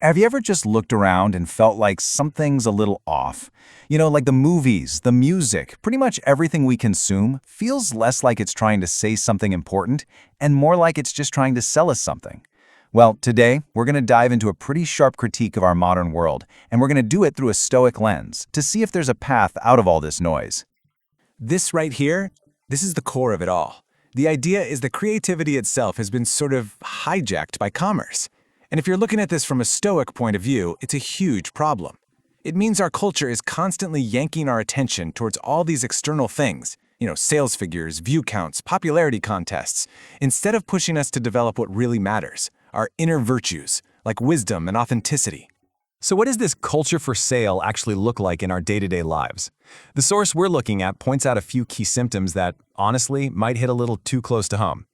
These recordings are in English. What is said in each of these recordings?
Have you ever just looked around and felt like something's a little off? Like the movies, the music, pretty much everything we consume feels less like it's trying to say something important and more like it's just trying to sell us something. Well, today, we're going to dive into a pretty sharp critique of our modern world, and we're going to do it through a Stoic lens to see if there's a path out of all this noise. This right here, this is the core of it all. The idea is that creativity itself has been sort of hijacked by commerce. And if you're looking at this from a Stoic point of view, it's a huge problem. It means our culture is constantly yanking our attention towards all these external things, sales figures, view counts, popularity contests, instead of pushing us to develop what really matters, our inner virtues, like wisdom and authenticity. So what does this culture for sale actually look like in our day-to-day lives? The source we're looking at points out a few key symptoms that, honestly, might hit a little too close to home.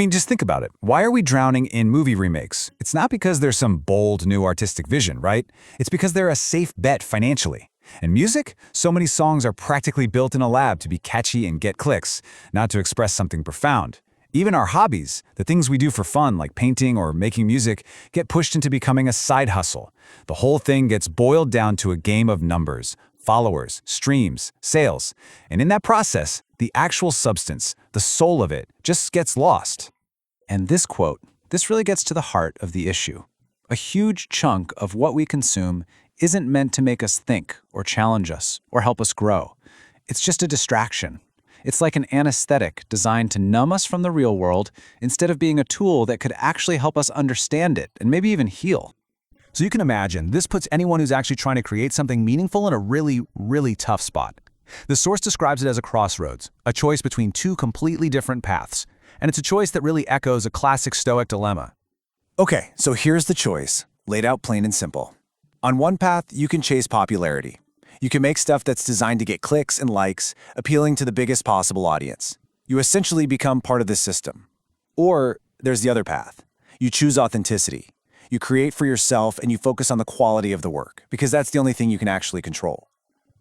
Just think about it. Why are we drowning in movie remakes? It's not because there's some bold new artistic vision, right? It's because they're a safe bet financially. And music? So many songs are practically built in a lab to be catchy and get clicks, not to express something profound. Even our hobbies, the things we do for fun like painting or making music, get pushed into becoming a side hustle. The whole thing gets boiled down to a game of numbers, followers, streams, sales. And in that process, the actual substance, the soul of it, just gets lost. And this quote, this really gets to the heart of the issue. A huge chunk of what we consume isn't meant to make us think or challenge us or help us grow. It's just a distraction. It's like an anesthetic designed to numb us from the real world instead of being a tool that could actually help us understand it and maybe even heal. So you can imagine, this puts anyone who's actually trying to create something meaningful in a really, really tough spot. The source describes it as a crossroads, a choice between two completely different paths. And it's a choice that really echoes a classic Stoic dilemma. Okay, so here's the choice, laid out plain and simple. On one path, you can chase popularity. You can make stuff that's designed to get clicks and likes, appealing to the biggest possible audience. You essentially become part of this system. Or there's the other path. You choose authenticity. You create for yourself and you focus on the quality of the work, because that's the only thing you can actually control.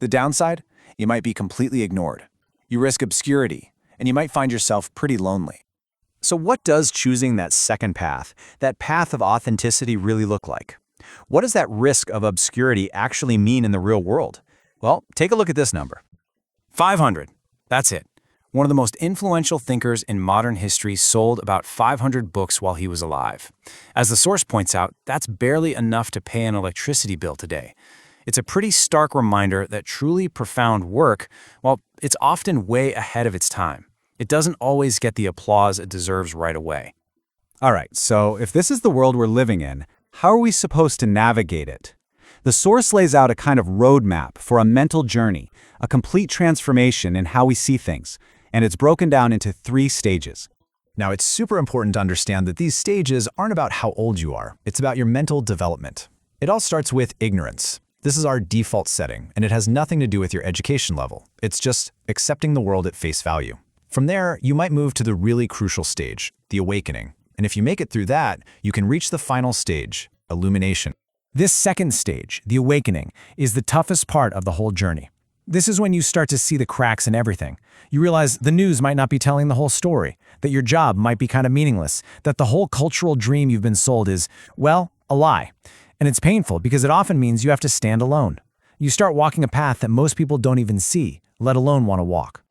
The downside? You might be completely ignored. You risk obscurity, and you might find yourself pretty lonely. So what does choosing that second path, that path of authenticity, really look like? What does that risk of obscurity actually mean in the real world? Well, take a look at this number. 500. That's it. One of the most influential thinkers in modern history sold about 500 books while he was alive. As the source points out, that's barely enough to pay an electricity bill today. It's a pretty stark reminder that truly profound work, well, it's often way ahead of its time. It doesn't always get the applause it deserves right away. All right, so if this is the world we're living in, how are we supposed to navigate it? The source lays out a kind of roadmap for a mental journey, a complete transformation in how we see things, and it's broken down into 3 stages. Now, it's super important to understand that these stages aren't about how old you are. It's about your mental development. It all starts with ignorance. This is our default setting, and it has nothing to do with your education level. It's just accepting the world at face value. From there, you might move to the really crucial stage, the awakening. And if you make it through that, you can reach the final stage, illumination. This second stage, the awakening, is the toughest part of the whole journey. This is when you start to see the cracks in everything. You realize the news might not be telling the whole story, that your job might be kind of meaningless, that the whole cultural dream you've been sold is, well, a lie. And it's painful because it often means you have to stand alone. You start walking a path that most people don't even see, let alone want to walk.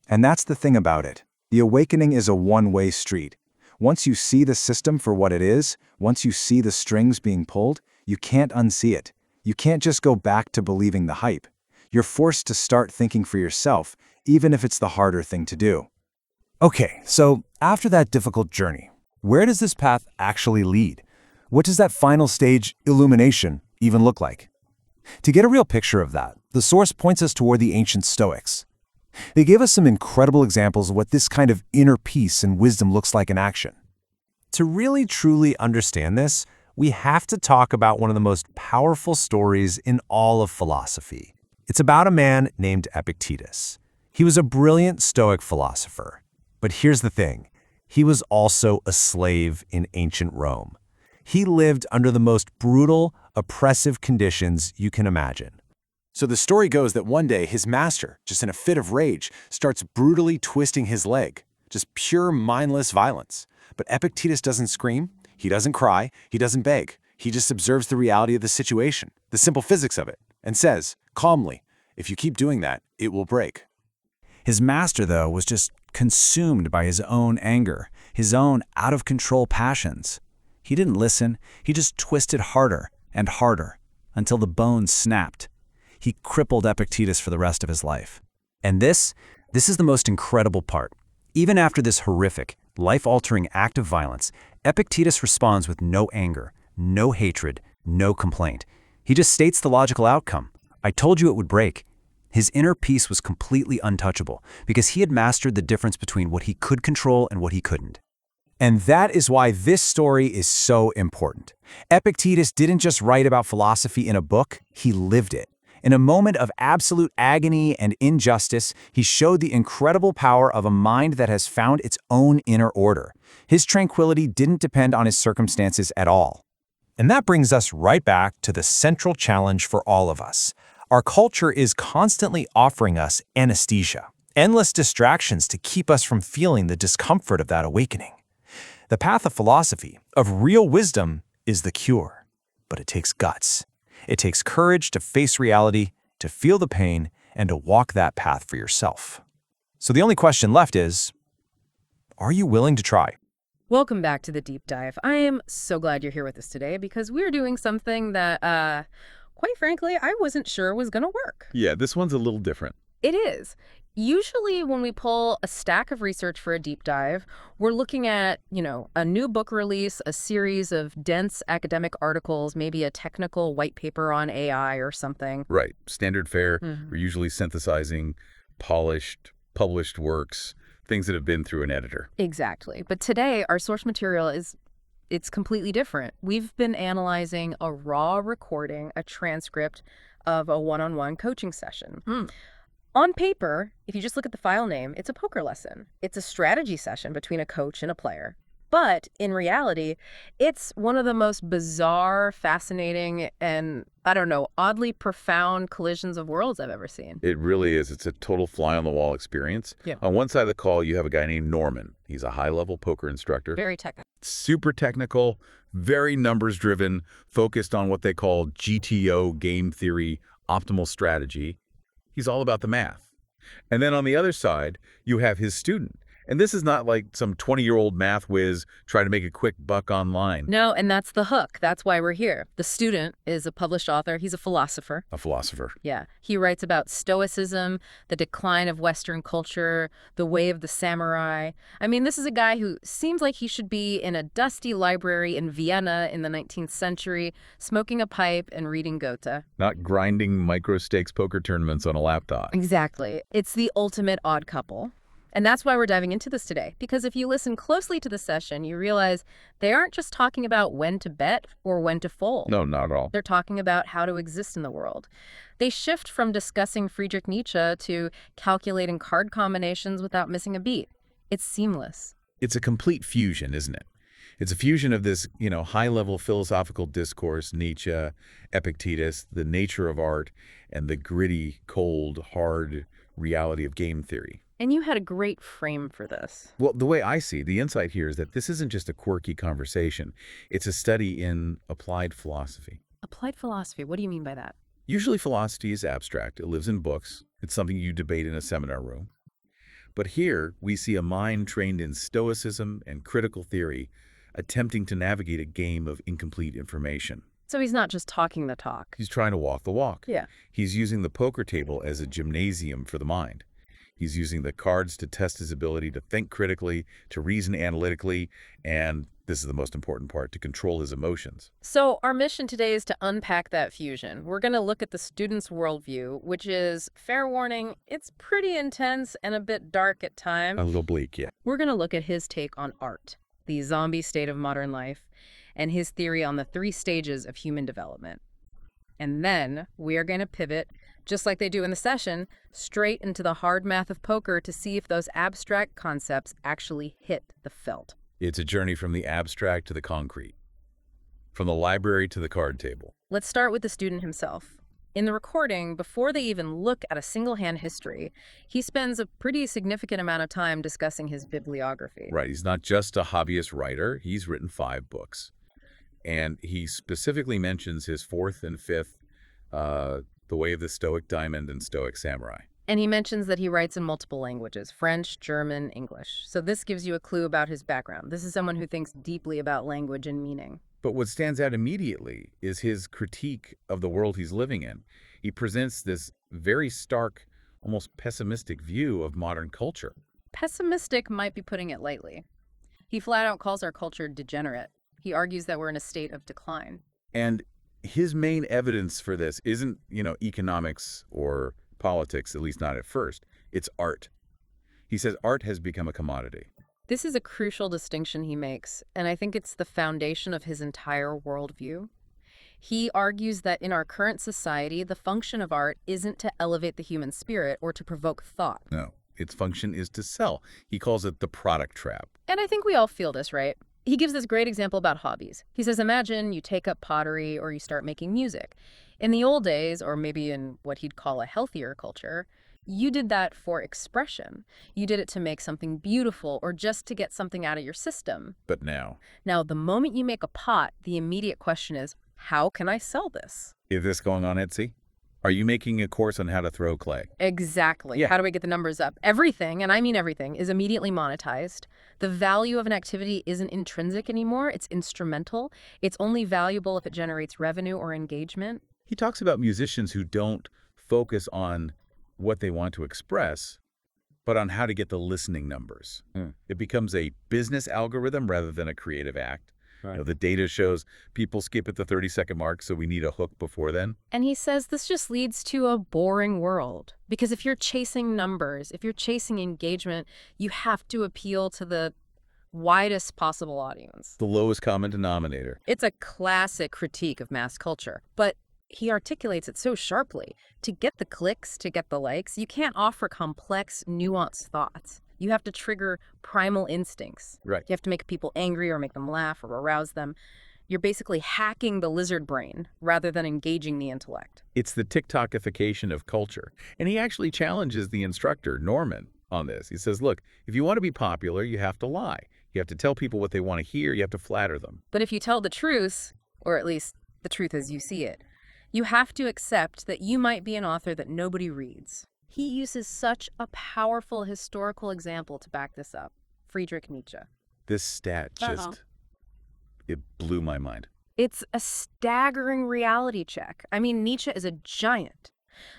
And that's the thing about it. The awakening is a one-way street. Once you see the system for what it is, once you see the strings being pulled, you can't unsee it. You can't just go back to believing the hype. You're forced to start thinking for yourself, even if it's the harder thing to do. Okay, so after that difficult journey, where does this path actually lead? What does that final stage, illumination, even look like? To get a real picture of that, the source points us toward the ancient Stoics. They gave us some incredible examples of what this kind of inner peace and wisdom looks like in action. To really truly understand this, we have to talk about one of the most powerful stories in all of philosophy. It's about a man named Epictetus. He was a brilliant Stoic philosopher. But here's the thing, he was also a slave in ancient Rome. He lived under the most brutal, oppressive conditions you can imagine. So the story goes that one day his master, just in a fit of rage, starts brutally twisting his leg. Just pure mindless violence. But Epictetus doesn't scream, he doesn't cry, he doesn't beg. He just observes the reality of the situation, the simple physics of it, and says, calmly, if you keep doing that, it will break. His master, though, was just consumed by his own anger, his own out-of-control passions. He didn't listen, he just twisted harder and harder until the bones snapped. He crippled Epictetus for the rest of his life. And this is the most incredible part. Even after this horrific, life-altering act of violence, Epictetus responds with no anger, no hatred, no complaint. He just states the logical outcome. I told you it would break. His inner peace was completely untouchable because he had mastered the difference between what he could control and what he couldn't. And that is why this story is so important. Epictetus didn't just write about philosophy in a book, he lived it. In a moment of absolute agony and injustice, he showed the incredible power of a mind that has found its own inner order. His tranquility didn't depend on his circumstances at all. And that brings us right back to the central challenge for all of us. Our culture is constantly offering us anesthesia, endless distractions to keep us from feeling the discomfort of that awakening. The path of philosophy, of real wisdom, is the cure. But it takes guts. It takes courage to face reality, to feel the pain, and to walk that path for yourself. So the only question left is, are you willing to try? Welcome back to the Deep Dive. I am so glad you're here with us today because we're doing something that, quite frankly, I wasn't sure was going to work. Yeah, this one's a little different. It is. Usually when we pull a stack of research for a deep dive, we're looking at, a new book release, a series of dense academic articles, maybe a technical white paper on AI or something. Right. Standard fare. We're usually synthesizing polished, published works, things that have been through an editor. Exactly. But today, our source material it's completely different. We've been analyzing a raw recording, a transcript of a one-on-one coaching session. On paper, if you just look at the file name, it's a poker lesson. It's a strategy session between a coach and a player. But in reality, it's one of the most bizarre, fascinating, and, oddly profound collisions of worlds I've ever seen. It really is. It's a total fly-on-the-wall experience. Yeah. On one side of the call, you have a guy named Norman. He's a high-level poker instructor. Very technical. Super technical, very numbers-driven, focused on what they call GTO, game theory, optimal strategy. He's all about the math. And then on the other side, you have his student. And this is not like some 20-year-old math whiz trying to make a quick buck online. No, and that's the hook. That's why we're here. The student is a published author. He's a philosopher. A philosopher. Yeah. He writes about Stoicism, the decline of Western culture, the way of the samurai. I mean, this is a guy who seems like he should be in a dusty library in Vienna in the 19th century, smoking a pipe and reading Goethe. Not grinding micro-stakes poker tournaments on a laptop. Exactly. It's the ultimate odd couple. And that's why we're diving into this today, because if you listen closely to the session, you realize they aren't just talking about when to bet or when to fold. No, not at all. They're talking about how to exist in the world. They shift from discussing Friedrich Nietzsche to calculating card combinations without missing a beat. It's seamless. It's a complete fusion, isn't it? It's a fusion of this, high-level philosophical discourse, Nietzsche, Epictetus, the nature of art, and the gritty, cold, hard reality of game theory. And you had a great frame for this. Well, the way I see the insight here is that this isn't just a quirky conversation. It's a study in applied philosophy. Applied philosophy, what do you mean by that? Usually philosophy is abstract. It lives in books. It's something you debate in a seminar room. But here we see a mind trained in Stoicism and critical theory attempting to navigate a game of incomplete information. So he's not just talking the talk. He's trying to walk the walk. Yeah. He's using the poker table as a gymnasium for the mind. He's using the cards to test his ability to think critically, to reason analytically, and this is the most important part, to control his emotions. So our mission today is to unpack that fusion. We're going to look at the student's worldview, which is, fair warning, it's pretty intense and a bit dark at times. A little bleak, yeah. We're going to look at his take on art, the zombie state of modern life, and his theory on the 3 stages of human development. And then we are going to pivot, just like they do in the session, straight into the hard math of poker to see if those abstract concepts actually hit the felt. It's a journey from the abstract to the concrete, from the library to the card table. Let's start with the student himself. In the recording, before they even look at a single-hand history, he spends a pretty significant amount of time discussing his bibliography. Right, he's not just a hobbyist writer. He's written 5 books. And he specifically mentions his fourth and fifth, The Way of the Stoic Diamond and Stoic Samurai. And he mentions that he writes in multiple languages, French, German, English. So this gives you a clue about his background. This is someone who thinks deeply about language and meaning. But what stands out immediately is his critique of the world he's living in. He presents this very stark, almost pessimistic view of modern culture. Pessimistic might be putting it lightly. He flat out calls our culture degenerate. He argues that we're in a state of decline. And his main evidence for this isn't, economics or politics, at least not at first. It's art. He says art has become a commodity. This is a crucial distinction he makes, and I think it's the foundation of his entire worldview. He argues that in our current society, the function of art isn't to elevate the human spirit or to provoke thought. No, its function is to sell. He calls it the product trap. And I think we all feel this, right? He gives this great example about hobbies. He says, imagine you take up pottery or you start making music. In the old days, or maybe in what he'd call a healthier culture, you did that for expression. You did it to make something beautiful or just to get something out of your system. But now, The moment you make a pot, the immediate question is, how can I sell this? is this going on Etsy? Are you making a course on how to throw clay? Exactly. Yeah. How do we get the numbers up? Everything, and I mean everything, is immediately monetized. The value of an activity isn't intrinsic anymore. It's instrumental. It's only valuable if it generates revenue or engagement. He talks about musicians who don't focus on what they want to express, but on how to get the listening numbers. It becomes a business algorithm rather than a creative act. Right. The data shows people skip at the 30-second mark, so we need a hook before then. And he says this just leads to a boring world. Because if you're chasing numbers, if you're chasing engagement, you have to appeal to the widest possible audience. The lowest common denominator. It's a classic critique of mass culture, but he articulates it so sharply. To get the clicks, to get the likes, you can't offer complex, nuanced thoughts. You have to trigger primal instincts. Right. You have to make people angry or make them laugh or arouse them. You're basically hacking the lizard brain rather than engaging the intellect. It's the TikTokification of culture. And he actually challenges the instructor, Norman, on this. He says, look, if you want to be popular, you have to lie. You have to tell people what they want to hear. You have to flatter them. But if you tell the truth, or at least the truth as you see it, you have to accept that you might be an author that nobody reads. He uses such a powerful historical example to back this up. Friedrich Nietzsche. This stat just, it blew my mind. It's a staggering reality check. I mean, Nietzsche is a giant.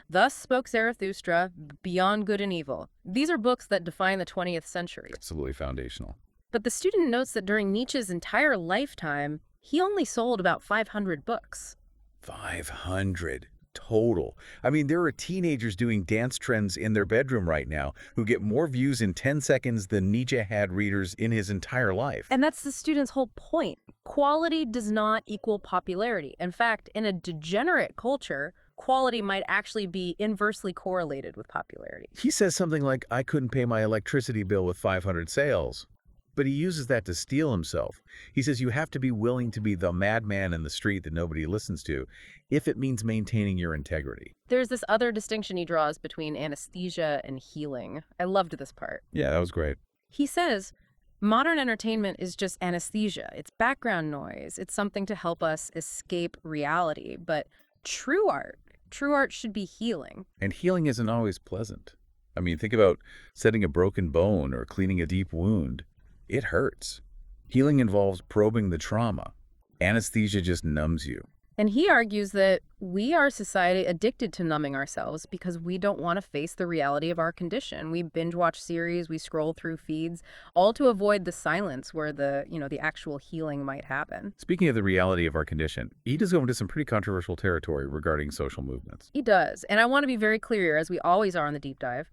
Thus spoke Zarathustra, Beyond Good and Evil. These are books that define the 20th century. Absolutely foundational. But the student notes that during Nietzsche's entire lifetime, he only sold about 500 books. 500 total. I mean, there are teenagers doing dance trends in their bedroom right now who get more views in 10 seconds than Nietzsche had readers in his entire life. And that's the student's whole point. Quality does not equal popularity. In fact, in a degenerate culture, quality might actually be inversely correlated with popularity. He says something like, I couldn't pay my electricity bill with 500 sales. But he uses that to steel himself. He says you have to be willing to be the madman in the street that nobody listens to if it means maintaining your integrity. There's this other distinction he draws between anesthesia and healing. I loved this part. Yeah, that was great. He says, modern entertainment is just anesthesia. It's background noise. It's something to help us escape reality. But true art should be healing. And healing isn't always pleasant. I mean, think about setting a broken bone or cleaning a deep wound. It hurts. Healing involves probing the trauma. Anesthesia just numbs you. And he argues that we are a society addicted to numbing ourselves because we don't want to face the reality of our condition. We binge watch series, we scroll through feeds, all to avoid the silence where the actual healing might happen. Speaking of the reality of our condition, he does go into some pretty controversial territory regarding social movements. He does. And I want to be very clear, as we always are on the deep dive.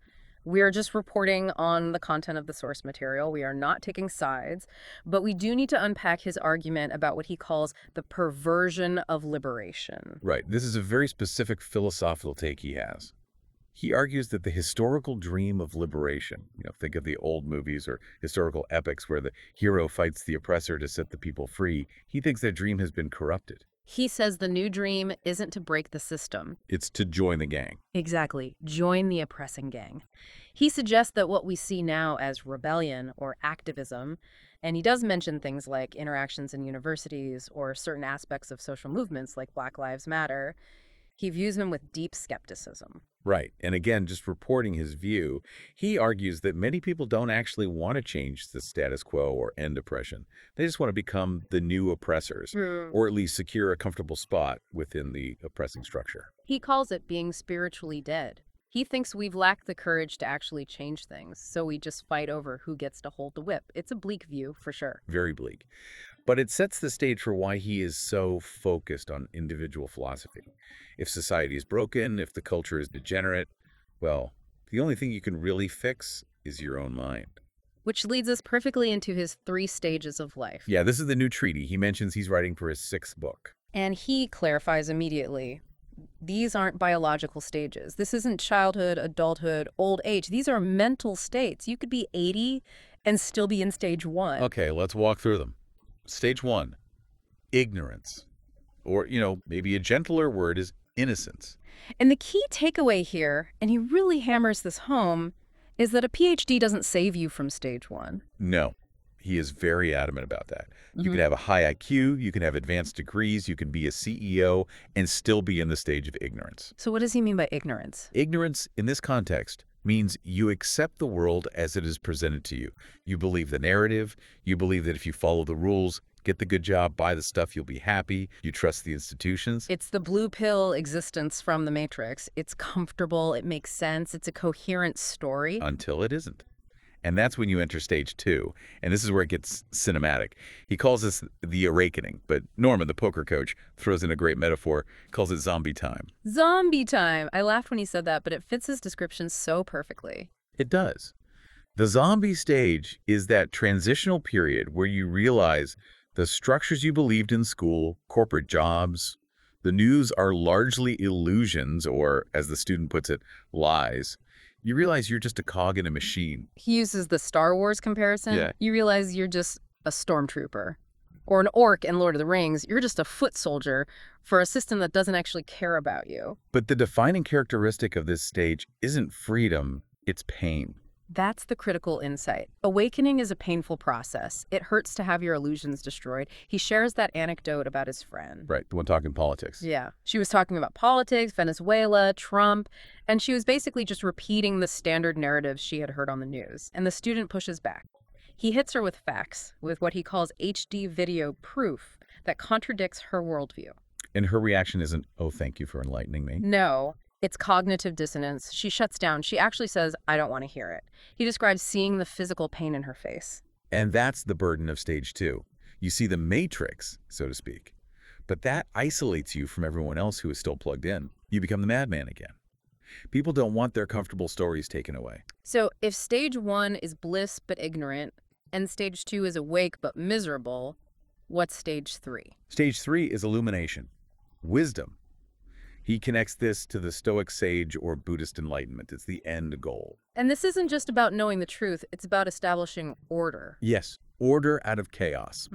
We are just reporting on the content of the source material. We are not taking sides, but we do need to unpack his argument about what he calls the perversion of liberation. Right. This is a very specific philosophical take he has. He argues that the historical dream of liberation, think of the old movies or historical epics where the hero fights the oppressor to set the people free. He thinks that dream has been corrupted. He says the new dream isn't to break the system. It's to join the gang. Exactly. Join the oppressing gang. He suggests that what we see now as rebellion or activism And he does mention things like interactions in universities or certain aspects of social movements like Black Lives Matter. He views them with deep skepticism. Right. And again, just reporting his view, he argues that many people don't actually want to change the status quo or end oppression. They just want to become the new oppressors, or at least secure a comfortable spot within the oppressing structure. He calls it being spiritually dead. He thinks we've lacked the courage to actually change things, so we just fight over who gets to hold the whip. It's a bleak view, for sure. Very bleak. But it sets the stage for why he is so focused on individual philosophy. If society is broken, if the culture is degenerate, well, the only thing you can really fix is your own mind. Which leads us perfectly into his 3 stages of life. Yeah, this is the new treaty. He mentions he's writing for his 6th book. And he clarifies immediately, these aren't biological stages. This isn't childhood, adulthood, old age. These are mental states. You could be 80 and still be in stage 1. Okay, let's walk through them. Stage 1, ignorance. Or, maybe a gentler word is innocence. And the key takeaway here, and he really hammers this home, is that a PhD doesn't save you from stage 1. No, he is very adamant about that. You can have a high IQ, you can have advanced degrees, you can be a CEO, and still be in the stage of ignorance. So what does he mean by ignorance? Ignorance, in this context, means you accept the world as it is presented to you. You believe the narrative, you believe that if you follow the rules, get the good job, buy the stuff, you'll be happy, you trust the institutions. It's the blue pill existence from the Matrix. It's comfortable, it makes sense, it's a coherent story. Until it isn't. And that's when you enter stage 2. And this is where it gets cinematic. He calls this the awakening, but Norman, the poker coach, throws in a great metaphor, calls it zombie time. Zombie time! I laughed when he said that, but it fits his description so perfectly. It does. The zombie stage is that transitional period where you realize the structures you believed in school, corporate jobs, the news are largely illusions, or, as the student puts it, lies. You realize you're just a cog in a machine. He uses the Star Wars comparison. Yeah. You realize you're just a stormtrooper. Or an orc in Lord of the Rings. You're just a foot soldier for a system that doesn't actually care about you. But the defining characteristic of this stage isn't freedom, it's pain. That's the critical insight. Awakening is a painful process. It hurts to have your illusions destroyed. He shares that anecdote about his friend. Right, the one talking politics. Yeah. She was talking about politics, Venezuela, Trump, and she was basically just repeating the standard narratives she had heard on the news. And the student pushes back. He hits her with facts, with what he calls HD video proof that contradicts her worldview. And her reaction isn't, oh, thank you for enlightening me. No. It's cognitive dissonance. She shuts down. She actually says, I don't want to hear it. He describes seeing the physical pain in her face. And that's the burden of stage 2. You see the matrix, so to speak. But that isolates you from everyone else who is still plugged in. You become the madman again. People don't want their comfortable stories taken away. So if stage 1 is bliss but ignorant, and stage 2 is awake but miserable, what's stage 3? Stage 3 is illumination, wisdom. He connects this to the Stoic sage or Buddhist enlightenment. It's the end goal. And this isn't just about knowing the truth, it's about establishing order. Yes, order out of chaos.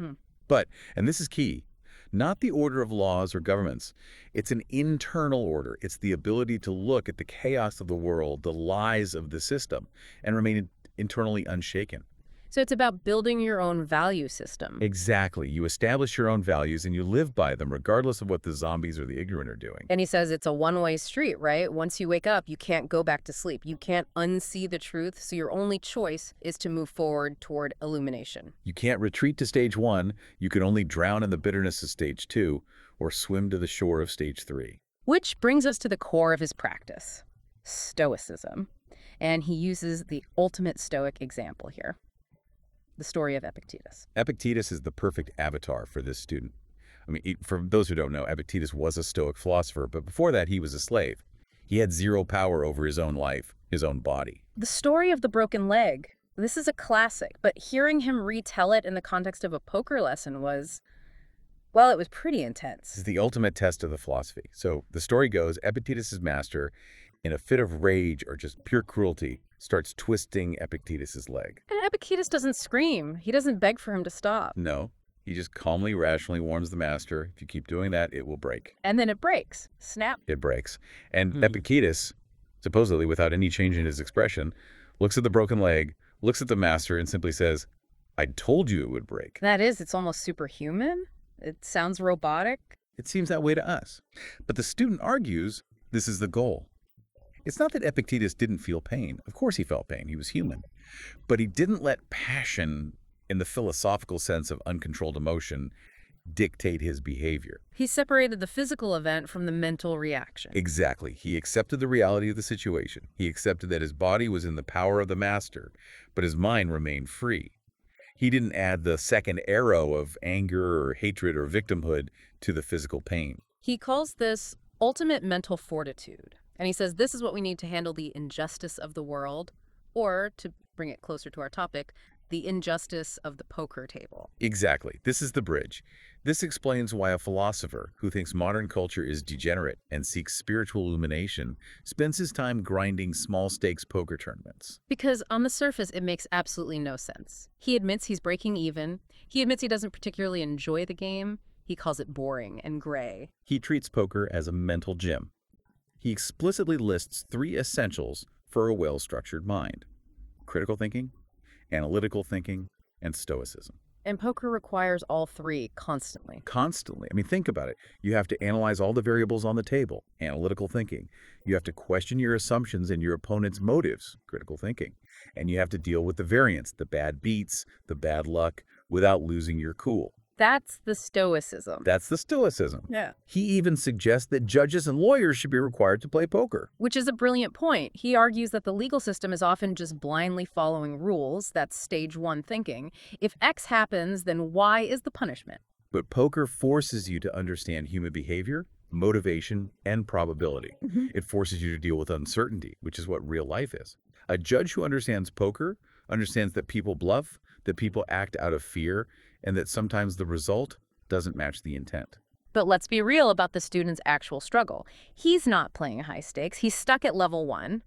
But, and this is key, not the order of laws or governments. It's an internal order. It's the ability to look at the chaos of the world, the lies of the system, and remain internally unshaken. So it's about building your own value system. Exactly. You establish your own values and you live by them regardless of what the zombies or the ignorant are doing. And he says it's a one-way street, right? Once you wake up, you can't go back to sleep. You can't unsee the truth, so your only choice is to move forward toward illumination. You can't retreat to stage 1. You can only drown in the bitterness of stage 2 or swim to the shore of stage 3. Which brings us to the core of his practice, Stoicism. And he uses the ultimate Stoic example here. The story of Epictetus. Epictetus is the perfect avatar for this student. I mean, for those who don't know, Epictetus was a Stoic philosopher, but before that, he was a slave. He had zero power over his own life, his own body. The story of the broken leg. This is a classic, but hearing him retell it in the context of a poker lesson was, well, it was pretty intense. This is the ultimate test of the philosophy. So the story goes, Epictetus' master, in a fit of rage or just pure cruelty, starts twisting Epictetus' leg. And Epictetus doesn't scream. He doesn't beg for him to stop. No, he just calmly, rationally warns the master, if you keep doing that, it will break. And then it breaks. Snap. It breaks. And Epictetus, supposedly without any change in his expression, looks at the broken leg, looks at the master, and simply says, I told you it would break. It's almost superhuman. It sounds robotic. It seems that way to us. But the student argues this is the goal. It's not that Epictetus didn't feel pain. Of course he felt pain. He was human. But he didn't let passion, in the philosophical sense of uncontrolled emotion, dictate his behavior. He separated the physical event from the mental reaction. Exactly. He accepted the reality of the situation. He accepted that his body was in the power of the master, but his mind remained free. He didn't add the second arrow of anger or hatred or victimhood to the physical pain. He calls this ultimate mental fortitude. And he says this is what we need to handle the injustice of the world, or, to bring it closer to our topic, the injustice of the poker table. Exactly. This is the bridge. This explains why a philosopher who thinks modern culture is degenerate and seeks spiritual illumination spends his time grinding small-stakes poker tournaments. Because on the surface, it makes absolutely no sense. He admits he's breaking even. He admits he doesn't particularly enjoy the game. He calls it boring and gray. He treats poker as a mental gym. He explicitly lists 3 essentials for a well-structured mind: critical thinking, analytical thinking, and Stoicism. And poker requires all 3 constantly. Constantly. I mean, think about it. You have to analyze all the variables on the table, analytical thinking. You have to question your assumptions and your opponent's motives, critical thinking. And you have to deal with the variance, the bad beats, the bad luck, without losing your cool. That's the Stoicism. That's the Stoicism. Yeah. He even suggests that judges and lawyers should be required to play poker. Which is a brilliant point. He argues that the legal system is often just blindly following rules. That's stage 1 thinking. If X happens, then Y is the punishment. But poker forces you to understand human behavior, motivation, and probability. It forces you to deal with uncertainty, which is what real life is. A judge who understands poker understands that people bluff, that people act out of fear, and that sometimes the result doesn't match the intent. But let's be real about the student's actual struggle. He's not playing high stakes. He's stuck at level 1.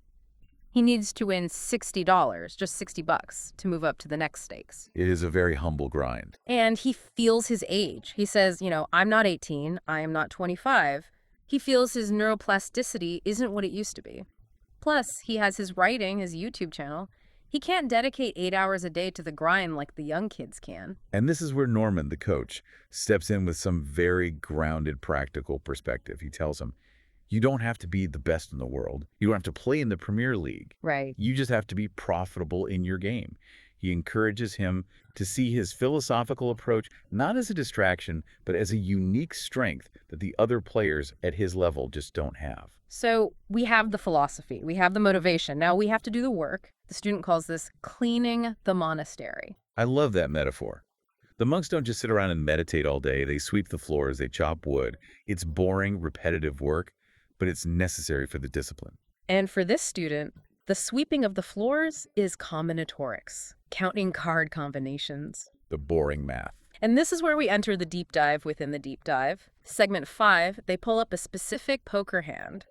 He needs to win $60, just $60, to move up to the next stakes. It is a very humble grind. And he feels his age. He says, I'm not 18, I am not 25. He feels his neuroplasticity isn't what it used to be. Plus, he has his writing, his YouTube channel. He can't dedicate 8 hours a day to the grind like the young kids can. And this is where Norman, the coach, steps in with some very grounded, practical perspective. He tells him, you don't have to be the best in the world. You don't have to play in the Premier League. Right. You just have to be profitable in your game. He encourages him to see his philosophical approach not as a distraction, but as a unique strength that the other players at his level just don't have. So we have the philosophy, we have the motivation. Now we have to do the work. The student calls this cleaning the monastery. I love that metaphor. The monks don't just sit around and meditate all day. They sweep the floors, they chop wood. It's boring, repetitive work, but it's necessary for the discipline. And for this student, the sweeping of the floors is combinatorics, counting card combinations. The boring math. And this is where we enter the deep dive within the deep dive. Segment 5, they pull up a specific poker hand.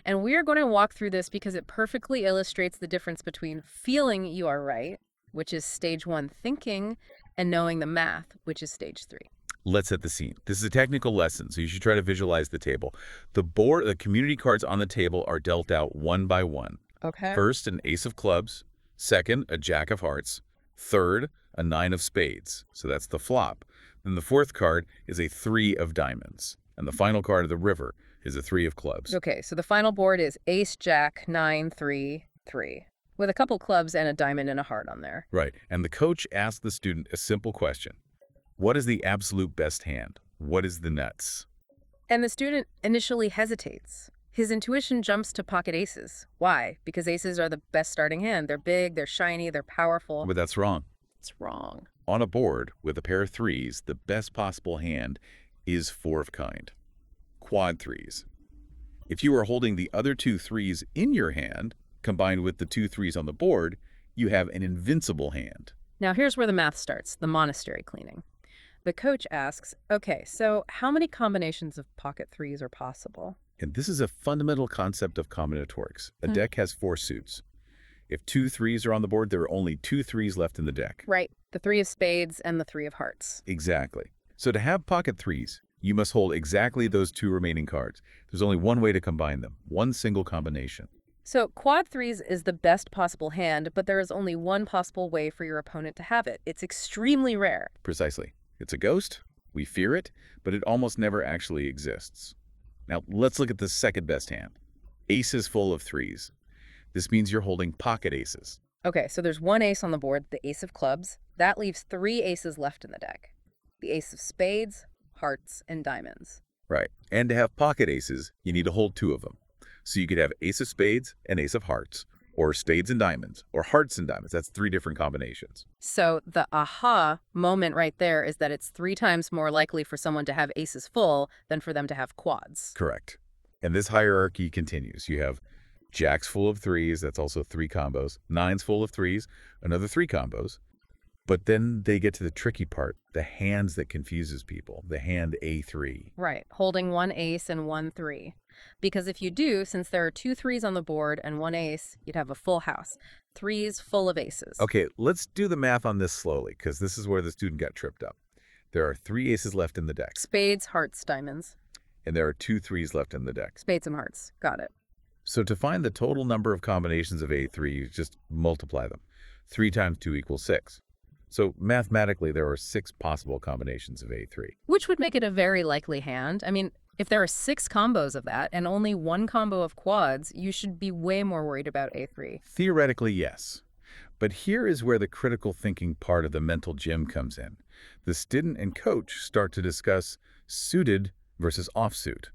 And we are going to walk through this because it perfectly illustrates the difference between feeling you are right, which is stage 1 thinking, and knowing the math, which is stage 3. Let's set the scene. This is a technical lesson, so you should try to visualize the table. The community cards on the table are dealt out one by one. Okay. First, an ace of clubs. Second, a jack of hearts. Third, a 9 of spades. So that's the flop. Then the 4th card is a 3 of diamonds. And the final card of the river is a 3 of clubs. Okay, so the final board is ace, jack, 9, 3, 3, with a couple clubs and a diamond and a heart on there. Right. And the coach asks the student a simple question. What is the absolute best hand? What is the nuts? And the student initially hesitates. His intuition jumps to pocket aces. Why? Because aces are the best starting hand. They're big, they're shiny, they're powerful. But that's wrong. It's wrong. On a board with a pair of 3s, the best possible hand is 4 of kind. Quad 3s. If you are holding the other 2 3s in your hand, combined with the 2 3s on the board, you have an invincible hand. Now here's where the math starts, the monastery cleaning. The coach asks, okay, so how many combinations of pocket 3s are possible? And this is a fundamental concept of combinatorics. A deck has 4 suits. If 2 3s are on the board, there are only 2 3s left in the deck. Right, the 3 of spades and the 3 of hearts. Exactly. So to have pocket 3s, you must hold exactly those 2 remaining cards. There's only one way to combine them, one single combination. So quad threes is the best possible hand, but there is only one possible way for your opponent to have it. It's extremely rare. Precisely. It's a ghost. We fear it, but it almost never actually exists. Now, let's look at the second best hand. Aces full of threes. This means you're holding pocket aces. Okay, so there's one ace on the board, the ace of clubs. That leaves 3 aces left in the deck. The ace of spades, hearts, and diamonds. Right. And to have pocket aces, you need to hold 2 of them. So you could have ace of spades and ace of hearts, or spades and diamonds, or hearts and diamonds. That's 3 different combinations. So the aha moment right there is that it's 3 times more likely for someone to have aces full than for them to have quads. Correct. And this hierarchy continues. You have jacks full of threes, that's also 3 combos. Nines full of threes, another 3 combos. But then they get to the tricky part, the hands that confuses people, the hand A3. Right, holding 1 ace and 1 3. Because if you do, since there are 2 threes on the board and 1 ace, you'd have a full house. 3s full of aces. Okay, let's do the math on this slowly, because this is where the student got tripped up. There are 3 aces left in the deck, Spades, hearts, diamonds. and there are 2 threes left in the deck. Spades and hearts. Got it. So to find the total number of combinations of A3, you just multiply them. 3 times 2 equals 6. So mathematically, there are 6 possible combinations of A3. Which would make it a very likely hand. I mean, if there are 6 combos of that and only 1 combo of quads, you should be way more worried about A3. Theoretically, yes. But here is where the critical thinking part of the mental gym comes in. The student and coach start to discuss suited versus offsuit.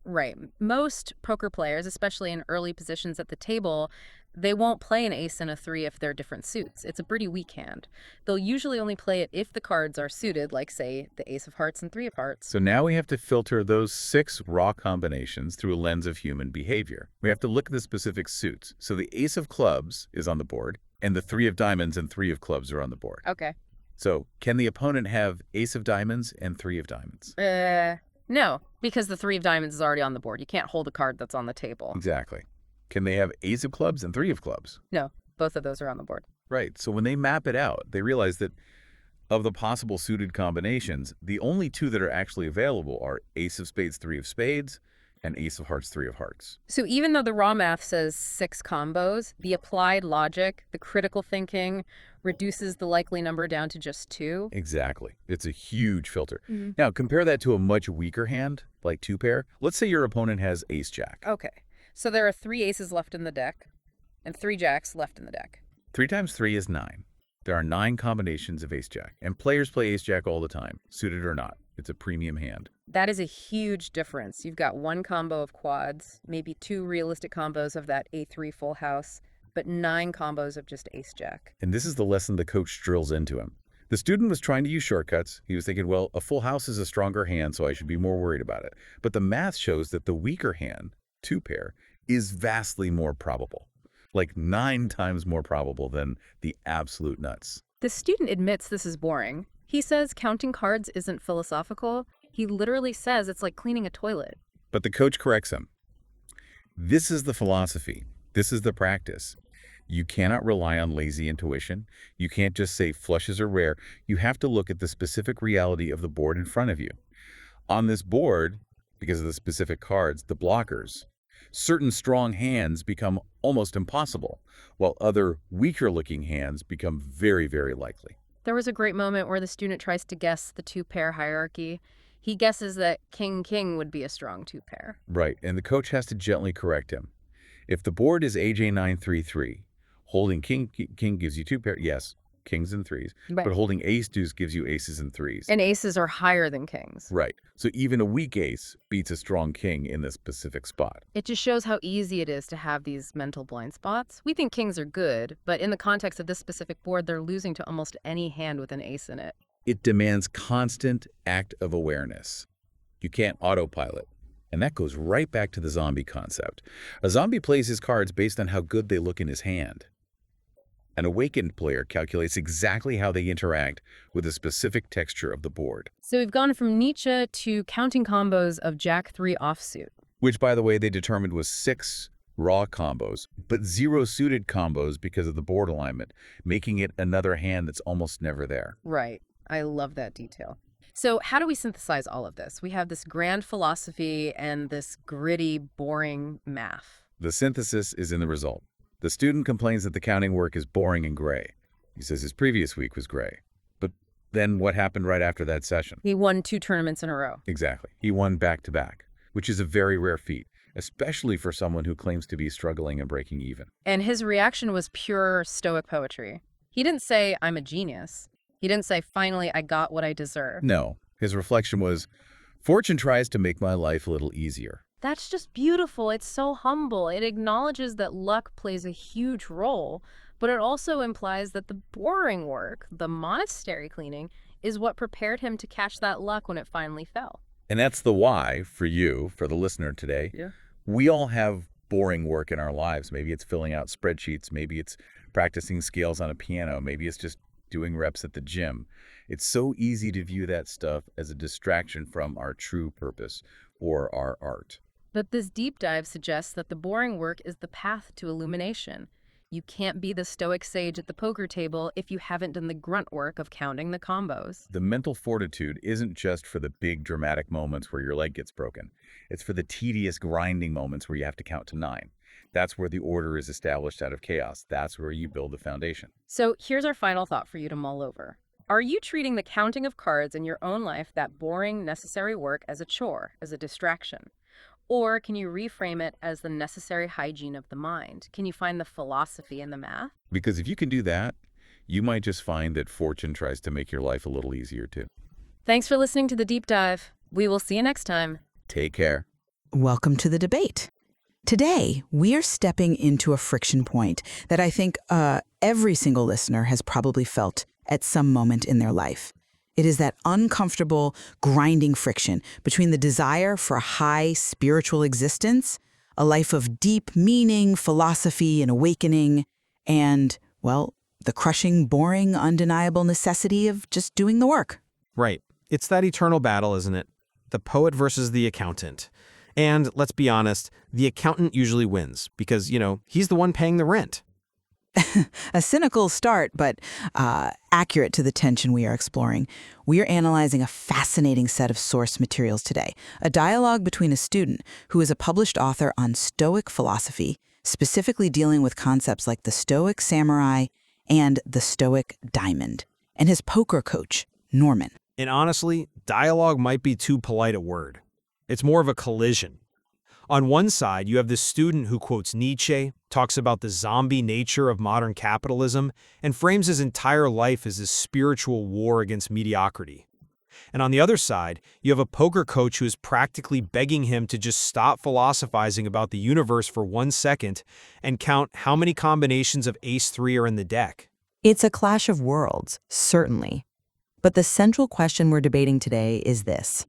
Right. Most poker players, especially in early positions at the table, they won't play an ace and a 3 if they're different suits. It's a pretty weak hand. They'll usually only play it if the cards are suited, like, say, the ace of hearts and 3 of hearts. So now we have to filter those 6 raw combinations through a lens of human behavior. We have to look at the specific suits. So the ace of clubs is on the board, and the 3 of diamonds and 3 of clubs are on the board. Okay. So can the opponent have ace of diamonds and 3 of diamonds? No, because the 3 of diamonds is already on the board. You can't hold a card that's on the table. Exactly. Can they have ace of clubs and 3 of clubs? No, both of those are on the board. Right. So when they map it out, they realize that of the possible suited combinations, the only 2 that are actually available are ace of spades, 3 of spades, and ace of hearts, 3 of hearts. So even though the raw math says 6 combos, the applied logic, the critical thinking, reduces the likely number down to just 2. Exactly. It's a huge filter. Now, compare that to a much weaker hand, like 2 pair. Let's say your opponent has ace jack. Okay. So there are 3 aces left in the deck and 3 jacks left in the deck. 3 times 3 is 9. There are 9 combinations of ace jack, and players play ace jack all the time, suited or not. It's a premium hand. That is a huge difference. You've got 1 combo of quads, maybe 2 realistic combos of that A3 full house, but 9 combos of just ace jack. And this is the lesson the coach drills into him. The student was trying to use shortcuts. He was thinking, well, a full house is a stronger hand, so I should be more worried about it. But the math shows that the weaker hand, 2 pair, is vastly more probable. Like 9 times more probable than the absolute nuts. The student admits this is boring. He says counting cards isn't philosophical. He literally says it's like cleaning a toilet. But the coach corrects him. This is the philosophy. This is the practice. You cannot rely on lazy intuition. You can't just say flushes are rare. You have to look at the specific reality of the board in front of you. On this board, because of the specific cards, the blockers, certain strong hands become almost impossible, while other weaker-looking hands become very, very likely. There was a great moment where the student tries to guess the 2-pair hierarchy. He guesses that king-king would be a strong 2-pair. Right, and the coach has to gently correct him. If the board is AJ933, holding king gives you 2 pair, yes, kings and 3s, Right. but holding ace deuce gives you aces and 3s. And aces are higher than kings. Right, so even a weak ace beats a strong king in this specific spot. It just shows how easy it is to have these mental blind spots. We think kings are good, but in the context of this specific board, they're losing to almost any hand with an ace in it. It demands constant act of awareness. You can't autopilot. And that goes right back to the zombie concept. A zombie plays his cards based on how good they look in his hand. An awakened player calculates exactly how they interact with a specific texture of the board. So we've gone from Nietzsche to counting combos of Jack-3 offsuit. Which, by the way, they determined was 6 raw combos, but 0 suited combos because of the board alignment, making it another hand that's almost never there. Right. I love that detail. So how do we synthesize all of this? We have this grand philosophy and this gritty, boring math. The synthesis is in the result. The student complains that the counting work is boring and gray. He says his previous week was gray. But then what happened right after that session? He won 2 tournaments in a row. Exactly. He won back-to-back, which is a very rare feat, especially for someone who claims to be struggling and breaking even. And his reaction was pure Stoic poetry. He didn't say, I'm a genius. He didn't say, finally, I got what I deserve. No. His reflection was, fortune tries to make my life a little easier. That's just beautiful. It's so humble. It acknowledges that luck plays a huge role, but it also implies that the boring work, the monastery cleaning, is what prepared him to catch that luck when it finally fell. And that's the why for you, for the listener today. Yeah. We all have boring work in our lives. Maybe it's filling out spreadsheets. Maybe it's practicing scales on a piano. Maybe it's just doing reps at the gym. It's so easy to view that stuff as a distraction from our true purpose or our art. But this deep dive suggests that the boring work is the path to illumination. You can't be the Stoic sage at the poker table if you haven't done the grunt work of counting the combos. The mental fortitude isn't just for the big dramatic moments where your leg gets broken. It's for the tedious grinding moments where you have to count to 9. That's where the order is established out of chaos. That's where you build the foundation. So here's our final thought for you to mull over. Are you treating the counting of cards in your own life, that boring, necessary work, as a chore, as a distraction? Or can you reframe it as the necessary hygiene of the mind? Can you find the philosophy in the math? Because if you can do that, you might just find that fortune tries to make your life a little easier too. Thanks for listening to The Deep Dive. We will see you next time. Take care. Welcome to the debate. Today, we are stepping into a friction point that I think every single listener has probably felt at some moment in their life. It is that uncomfortable, grinding friction between the desire for a high spiritual existence, a life of deep meaning, philosophy, and awakening, and, well, the crushing, boring, undeniable necessity of just doing the work. Right. It's that eternal battle, isn't it? The poet versus the accountant. And let's be honest, the accountant usually wins because, he's the one paying the rent. A cynical start, but accurate to the tension we are exploring. We are analyzing a fascinating set of source materials today, a dialogue between a student who is a published author on Stoic philosophy, specifically dealing with concepts like the Stoic samurai and the Stoic diamond, and his poker coach, Norman. And honestly, dialogue might be too polite a word. It's more of a collision. On one side, you have this student who quotes Nietzsche, talks about the zombie nature of modern capitalism, and frames his entire life as this spiritual war against mediocrity. And on the other side, you have a poker coach who is practically begging him to just stop philosophizing about the universe for 1 second and count how many combinations of ace-3 are in the deck. It's a clash of worlds, certainly. But the central question we're debating today is this.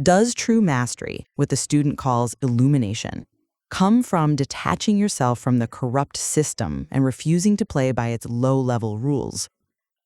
Does true mastery, what the student calls illumination, come from detaching yourself from the corrupt system and refusing to play by its low-level rules?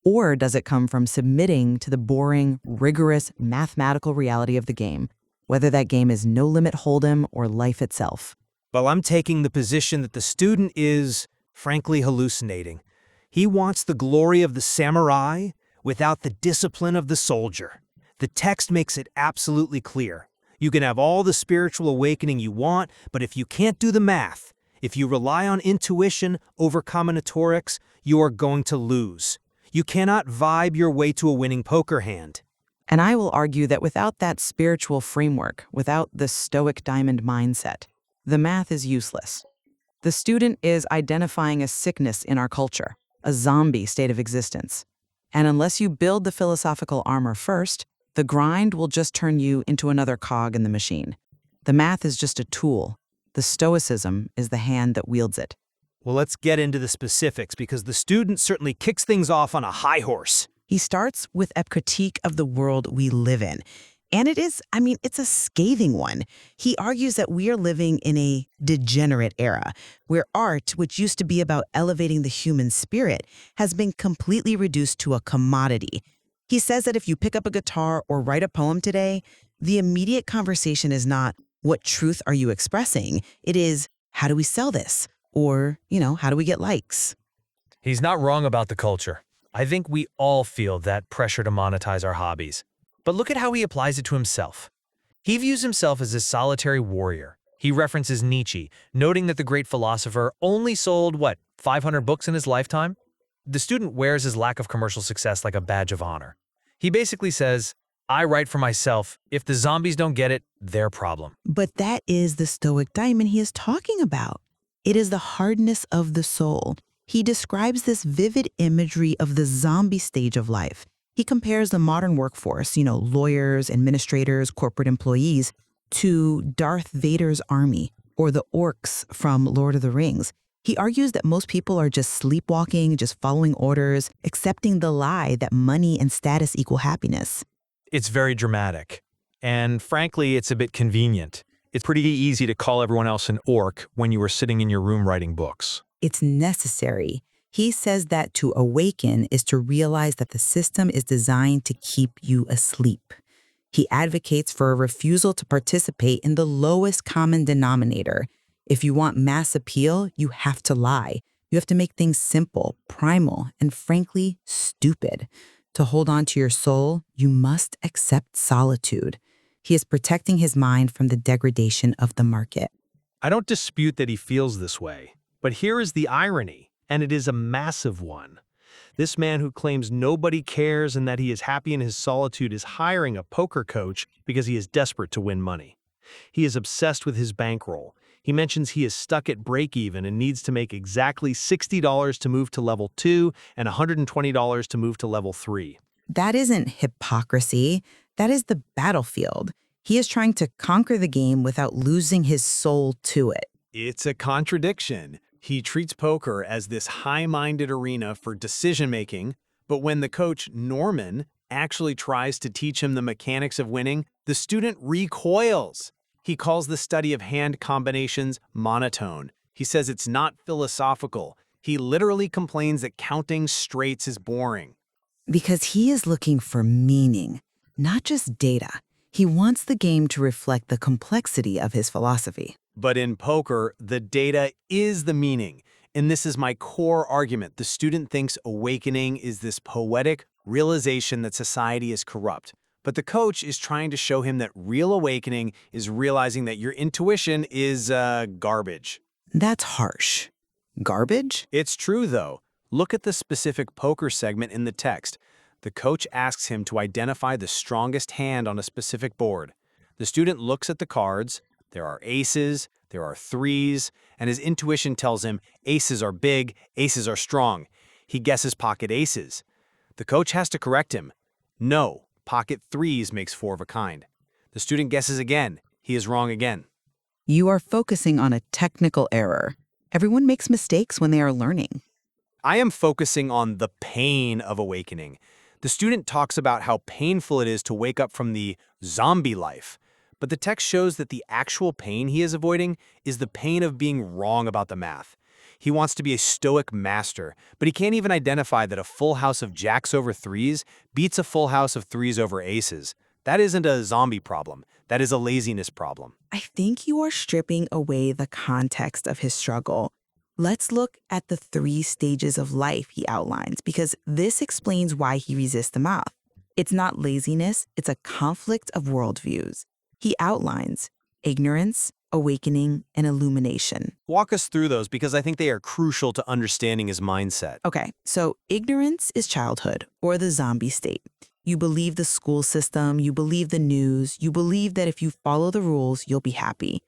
Or does it come from submitting to the boring, rigorous, mathematical reality of the game, whether that game is no-limit hold'em or life itself? Well, I'm taking the position that the student is, frankly, hallucinating. He wants the glory of the samurai without the discipline of the soldier. The text makes it absolutely clear. You can have all the spiritual awakening you want, but if you can't do the math, if you rely on intuition over combinatorics, you are going to lose. You cannot vibe your way to a winning poker hand. And I will argue that without that spiritual framework, without the Stoic diamond mindset, the math is useless. The student is identifying a sickness in our culture, a zombie state of existence. And unless you build the philosophical armor first, the grind will just turn you into another cog in the machine. The math is just a tool. The Stoicism is the hand that wields it. Well, let's get into the specifics because the student certainly kicks things off on a high horse. He starts with a critique of the world we live in. And it's a scathing one. He argues that we are living in a degenerate era, where art, which used to be about elevating the human spirit, has been completely reduced to a commodity. He says that if you pick up a guitar or write a poem today, the immediate conversation is not, what truth are you expressing? It is, how do we sell this? Or, how do we get likes? He's not wrong about the culture. I think we all feel that pressure to monetize our hobbies. But look at how he applies it to himself. He views himself as a solitary warrior, He references Nietzsche, noting that the great philosopher only sold, 500 books in his lifetime? The student wears his lack of commercial success like a badge of honor. He basically says, I write for myself. If the zombies don't get it, their problem. But that is the Stoic diamond he is talking about. It is the hardness of the soul. He describes this vivid imagery of the zombie stage of life. He compares the modern workforce, lawyers, administrators, corporate employees, to Darth Vader's army or the orcs from Lord of the Rings. He argues that most people are just sleepwalking, just following orders, accepting the lie that money and status equal happiness. It's very dramatic. And frankly, it's a bit convenient. It's pretty easy to call everyone else an orc when you were sitting in your room writing books. It's necessary. He says that to awaken is to realize that the system is designed to keep you asleep. He advocates for a refusal to participate in the lowest common denominator. If you want mass appeal, you have to lie. You have to make things simple, primal, and frankly, stupid. To hold on to your soul, you must accept solitude. He is protecting his mind from the degradation of the market. I don't dispute that he feels this way, but here is the irony, and it is a massive one. This man who claims nobody cares and that he is happy in his solitude is hiring a poker coach because he is desperate to win money. He is obsessed with his bankroll. He mentions he is stuck at break-even and needs to make exactly $60 to move to level 2 and $120 to move to level 3. That isn't hypocrisy. That is the battlefield. He is trying to conquer the game without losing his soul to it. It's a contradiction. He treats poker as this high-minded arena for decision-making, but when the coach, Norman, actually tries to teach him the mechanics of winning, the student recoils. He calls the study of hand combinations monotone. He says it's not philosophical. He literally complains that counting straights is boring. Because he is looking for meaning, not just data. He wants the game to reflect the complexity of his philosophy. But in poker, the data is the meaning. And this is my core argument. The student thinks awakening is this poetic realization that society is corrupt. But the coach is trying to show him that real awakening is realizing that your intuition is garbage. That's harsh. Garbage? It's true, though. Look at the specific poker segment in the text. The coach asks him to identify the strongest hand on a specific board. The student looks at the cards. There are aces, there are threes, and his intuition tells him aces are big, aces are strong. He guesses pocket aces. The coach has to correct him. No, pocket threes makes 4 of a kind. The student guesses again. He is wrong again. You are focusing on a technical error. Everyone makes mistakes when they are learning. I am focusing on the pain of awakening. The student talks about how painful it is to wake up from the zombie life. But the text shows that the actual pain he is avoiding is the pain of being wrong about the math. He wants to be a Stoic master, but he can't even identify that a full house of jacks over threes beats a full house of threes over aces. That isn't a zombie problem. That is a laziness problem. I think you are stripping away the context of his struggle. Let's look at the 3 stages of life he outlines, because this explains why he resists the math. It's not laziness, it's a conflict of worldviews. He outlines ignorance, awakening, and illumination. Walk us through those because I think they are crucial to understanding his mindset. Okay, so ignorance is childhood, or the zombie state. You believe the school system, you believe the news, you believe that if you follow the rules, you'll be happy.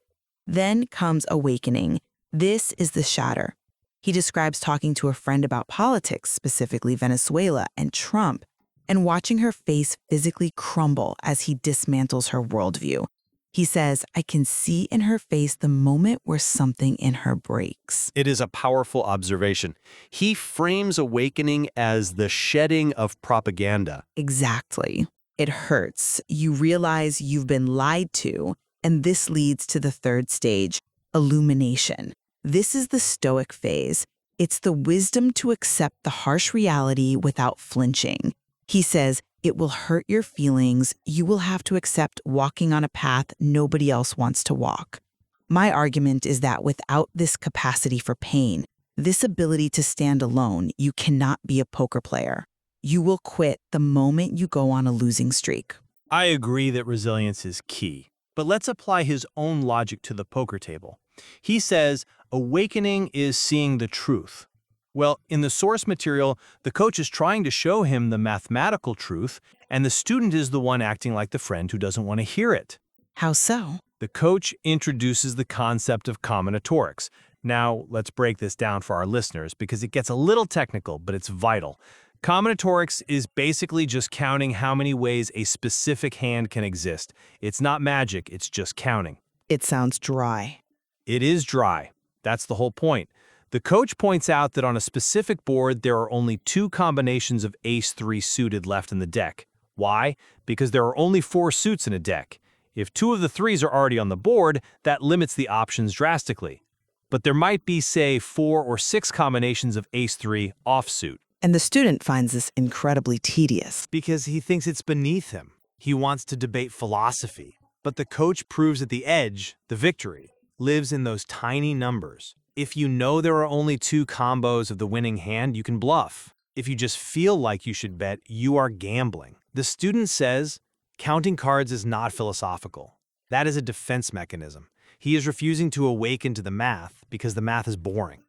Then comes awakening. This is the shatter. He describes talking to a friend about politics, specifically Venezuela and Trump, and watching her face physically crumble as he dismantles her worldview. He says, I can see in her face the moment where something in her breaks. It is a powerful observation. He frames awakening as the shedding of propaganda. Exactly. It hurts. You realize you've been lied to, and this leads to the 3rd stage, illumination. This is the Stoic phase. It's the wisdom to accept the harsh reality without flinching. He says, it will hurt your feelings. You will have to accept walking on a path nobody else wants to walk. My argument is that without this capacity for pain, this ability to stand alone, you cannot be a poker player. You will quit the moment you go on a losing streak. I agree that resilience is key. But let's apply his own logic to the poker table. He says, awakening is seeing the truth. Well, in the source material, the coach is trying to show him the mathematical truth, and the student is the one acting like the friend who doesn't want to hear it. How so? The coach introduces the concept of combinatorics. Now, let's break this down for our listeners because it gets a little technical, but it's vital. Combinatorics is basically just counting how many ways a specific hand can exist. It's not magic, it's just counting. It sounds dry. It is dry. That's the whole point. The coach points out that on a specific board, there are only 2 combinations of ace-3 suited left in the deck. Why? Because there are only 4 suits in a deck. If 2 of the 3s are already on the board, that limits the options drastically. But there might be, say, 4 or 6 combinations of ace-3 offsuit. And the student finds this incredibly tedious. Because he thinks it's beneath him. He wants to debate philosophy. But the coach proves that the edge, the victory, lives in those tiny numbers. If you know there are only 2 combos of the winning hand, you can bluff. If you just feel like you should bet, you are gambling. The student says, counting cards is not philosophical. That is a defense mechanism. He is refusing to awaken to the math because the math is boring.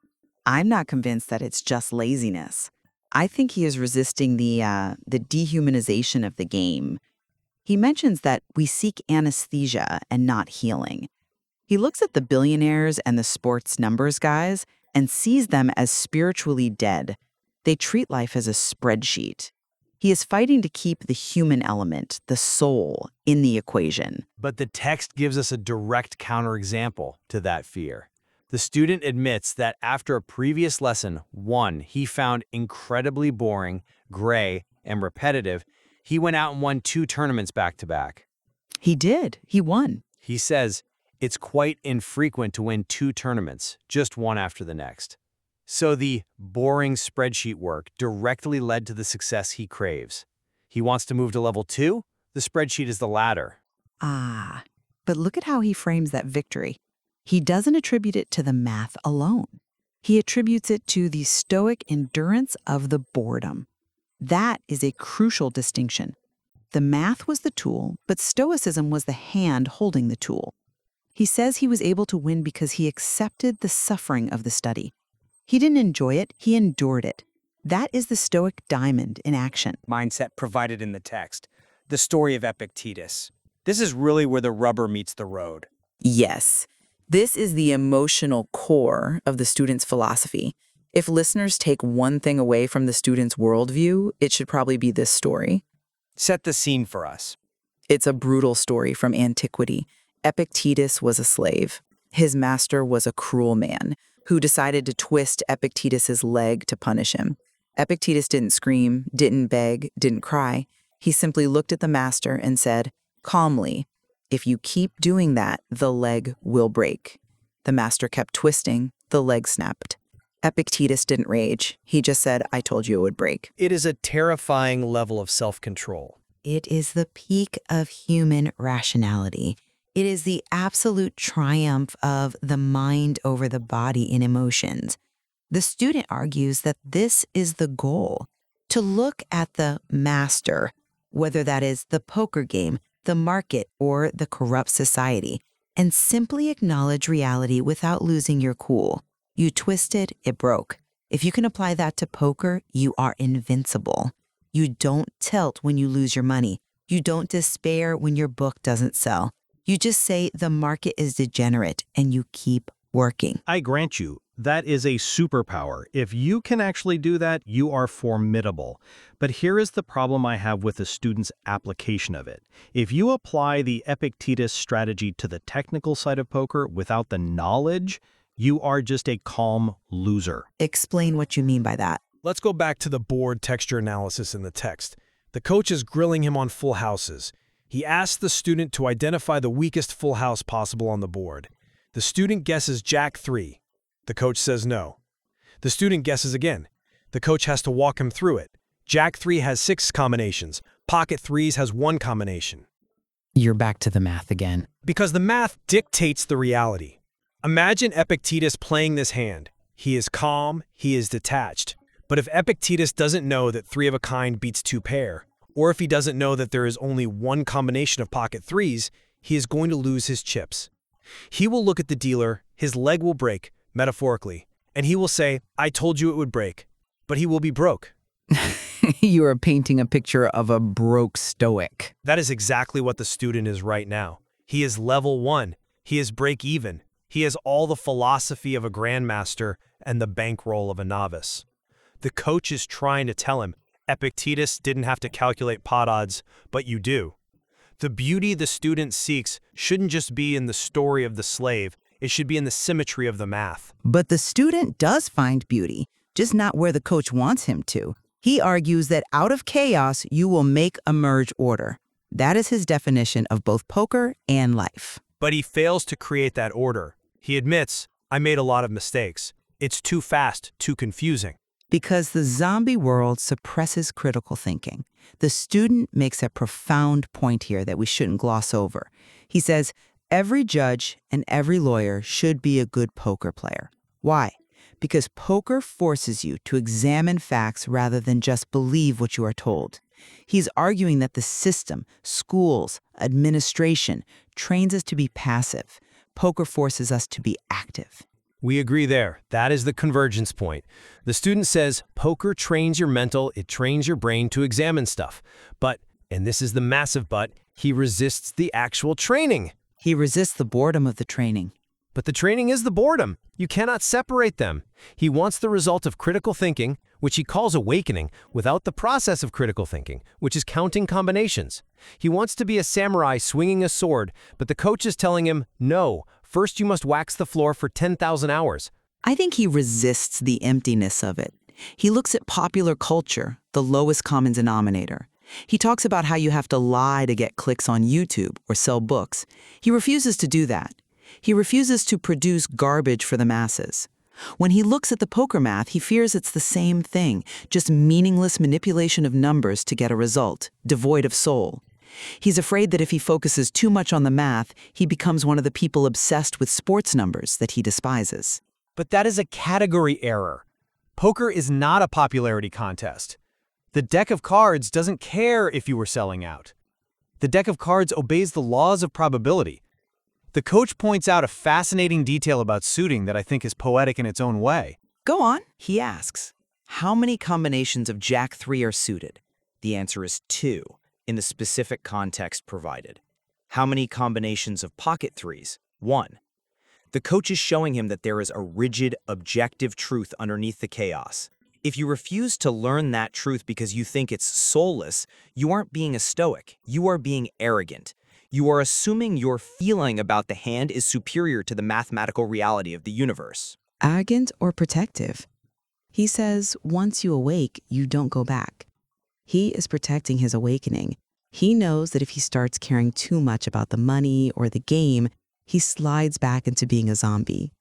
I'm not convinced that it's just laziness. I think he is resisting the dehumanization of the game. He mentions that we seek anesthesia and not healing. He looks at the billionaires and the sports numbers guys and sees them as spiritually dead. They treat life as a spreadsheet. He is fighting to keep the human element, the soul, in the equation. But the text gives us a direct counterexample to that fear. The student admits that after a previous lesson, one he found incredibly boring, gray, and repetitive, he went out and won 2 tournaments back-to-back. He did. He won. He says, it's quite infrequent to win 2 tournaments, just one after the next. So the boring spreadsheet work directly led to the success he craves. He wants to move to level 2? The spreadsheet is the ladder. Ah, but look at how he frames that victory. He doesn't attribute it to the math alone. He attributes it to the stoic endurance of the boredom. That is a crucial distinction. The math was the tool, but Stoicism was the hand holding the tool. He says he was able to win because he accepted the suffering of the study. He didn't enjoy it, he endured it. That is the Stoic diamond in action. Mindset provided in the text, the story of Epictetus. This is really where the rubber meets the road. Yes, this is the emotional core of the student's philosophy. If listeners take one thing away from the student's worldview, it should probably be this story. Set the scene for us. It's a brutal story from antiquity. Epictetus was a slave. His master was a cruel man who decided to twist Epictetus's leg to punish him. Epictetus didn't scream, didn't beg, didn't cry. He simply looked at the master and said, calmly, if you keep doing that, the leg will break. The master kept twisting, the leg snapped. Epictetus didn't rage. He just said, I told you it would break. It is a terrifying level of self-control. It is the peak of human rationality. It is the absolute triumph of the mind over the body in emotions. The student argues that this is the goal, to look at the master, whether that is the poker game, the market, or the corrupt society, and simply acknowledge reality without losing your cool. You twisted, it broke. If you can apply that to poker, you are invincible. You don't tilt when you lose your money. You don't despair when your book doesn't sell. You just say the market is degenerate and you keep working. I grant you, that is a superpower. If you can actually do that, you are formidable. But here is the problem I have with the student's application of it. If you apply the Epictetus strategy to the technical side of poker without the knowledge, you are just a calm loser. Explain what you mean by that. Let's go back to the board texture analysis in the text. The coach is grilling him on full houses. He asks the student to identify the weakest full house possible on the board. The student guesses Jack 3. The coach says no. The student guesses again. The coach has to walk him through it. Jack 3 has 6 combinations. Pocket 3s has 1 combination. You're back to the math again. Because the math dictates the reality. Imagine Epictetus playing this hand. He is calm, he is detached. But if Epictetus doesn't know that 3 of a kind beats 2 pair, or if he doesn't know that there is only 1 combination of pocket 3s, he is going to lose his chips. He will look at the dealer, his leg will break, metaphorically, and he will say, "I told you it would break," but he will be broke. You are painting a picture of a broke Stoic. That is exactly what the student is right now. He is level 1. He is break even. He has all the philosophy of a grandmaster and the bankroll of a novice. The coach is trying to tell him, Epictetus didn't have to calculate pot odds, but you do. The beauty the student seeks shouldn't just be in the story of the slave, it should be in the symmetry of the math. But the student does find beauty, just not where the coach wants him to. He argues that out of chaos, you will make emerge order. That is his definition of both poker and life. But he fails to create that order. He admits, I made a lot of mistakes. It's too fast, too confusing. Because the zombie world suppresses critical thinking. The student makes a profound point here that we shouldn't gloss over. He says, every judge and every lawyer should be a good poker player. Why? Because poker forces you to examine facts rather than just believe what you are told. He's arguing that the system, schools, administration, trains us to be passive. Poker forces us to be active. We agree there. That is the convergence point. The student says, poker trains your mental, it trains your brain to examine stuff. But, and this is the massive but, he resists the actual training. He resists the boredom of the training. But the training is the boredom. You cannot separate them. He wants the result of critical thinking, which he calls awakening, without the process of critical thinking, which is counting combinations. He wants to be a samurai swinging a sword, but the coach is telling him, no, first you must wax the floor for 10,000 hours. I think he resists the emptiness of it. He looks at popular culture, the lowest common denominator. He talks about how you have to lie to get clicks on YouTube or sell books. He refuses to do that. He refuses to produce garbage for the masses. When he looks at the poker math, he fears it's the same thing, just meaningless manipulation of numbers to get a result, devoid of soul. He's afraid that if he focuses too much on the math, he becomes one of the people obsessed with sports numbers that he despises. But that is a category error. Poker is not a popularity contest. The deck of cards doesn't care if you were selling out. The deck of cards obeys the laws of probability. The coach points out a fascinating detail about suiting that I think is poetic in its own way. Go on. He asks, how many combinations of Jack 3 are suited? The answer is 2, in the specific context provided. How many combinations of pocket threes? 1. The coach is showing him that there is a rigid, objective truth underneath the chaos. If you refuse to learn that truth because you think it's soulless, you aren't being a Stoic, you are being arrogant. You are assuming your feeling about the hand is superior to the mathematical reality of the universe. Arrogant or protective? He says, once you awake, you don't go back. He is protecting his awakening. He knows that if he starts caring too much about the money or the game, he slides back into being a zombie.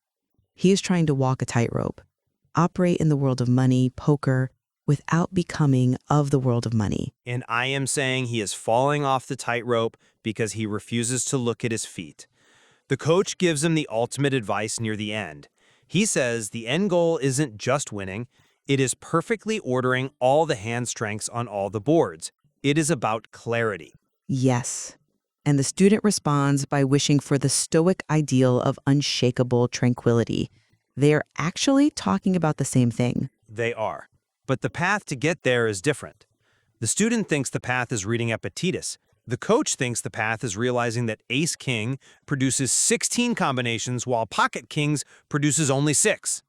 He is trying to walk a tightrope, operate in the world of money, poker, without becoming of the world of money. And I am saying he is falling off the tightrope because he refuses to look at his feet. The coach gives him the ultimate advice near the end. He says the end goal isn't just winning, it is perfectly ordering all the hand strengths on all the boards. It is about clarity. Yes. And the student responds by wishing for the Stoic ideal of unshakable tranquility. They are actually talking about the same thing. They are. But the path to get there is different. The student thinks the path is reading Epictetus. The coach thinks the path is realizing that Ace-King produces 16 combinations while Pocket Kings produces only 6.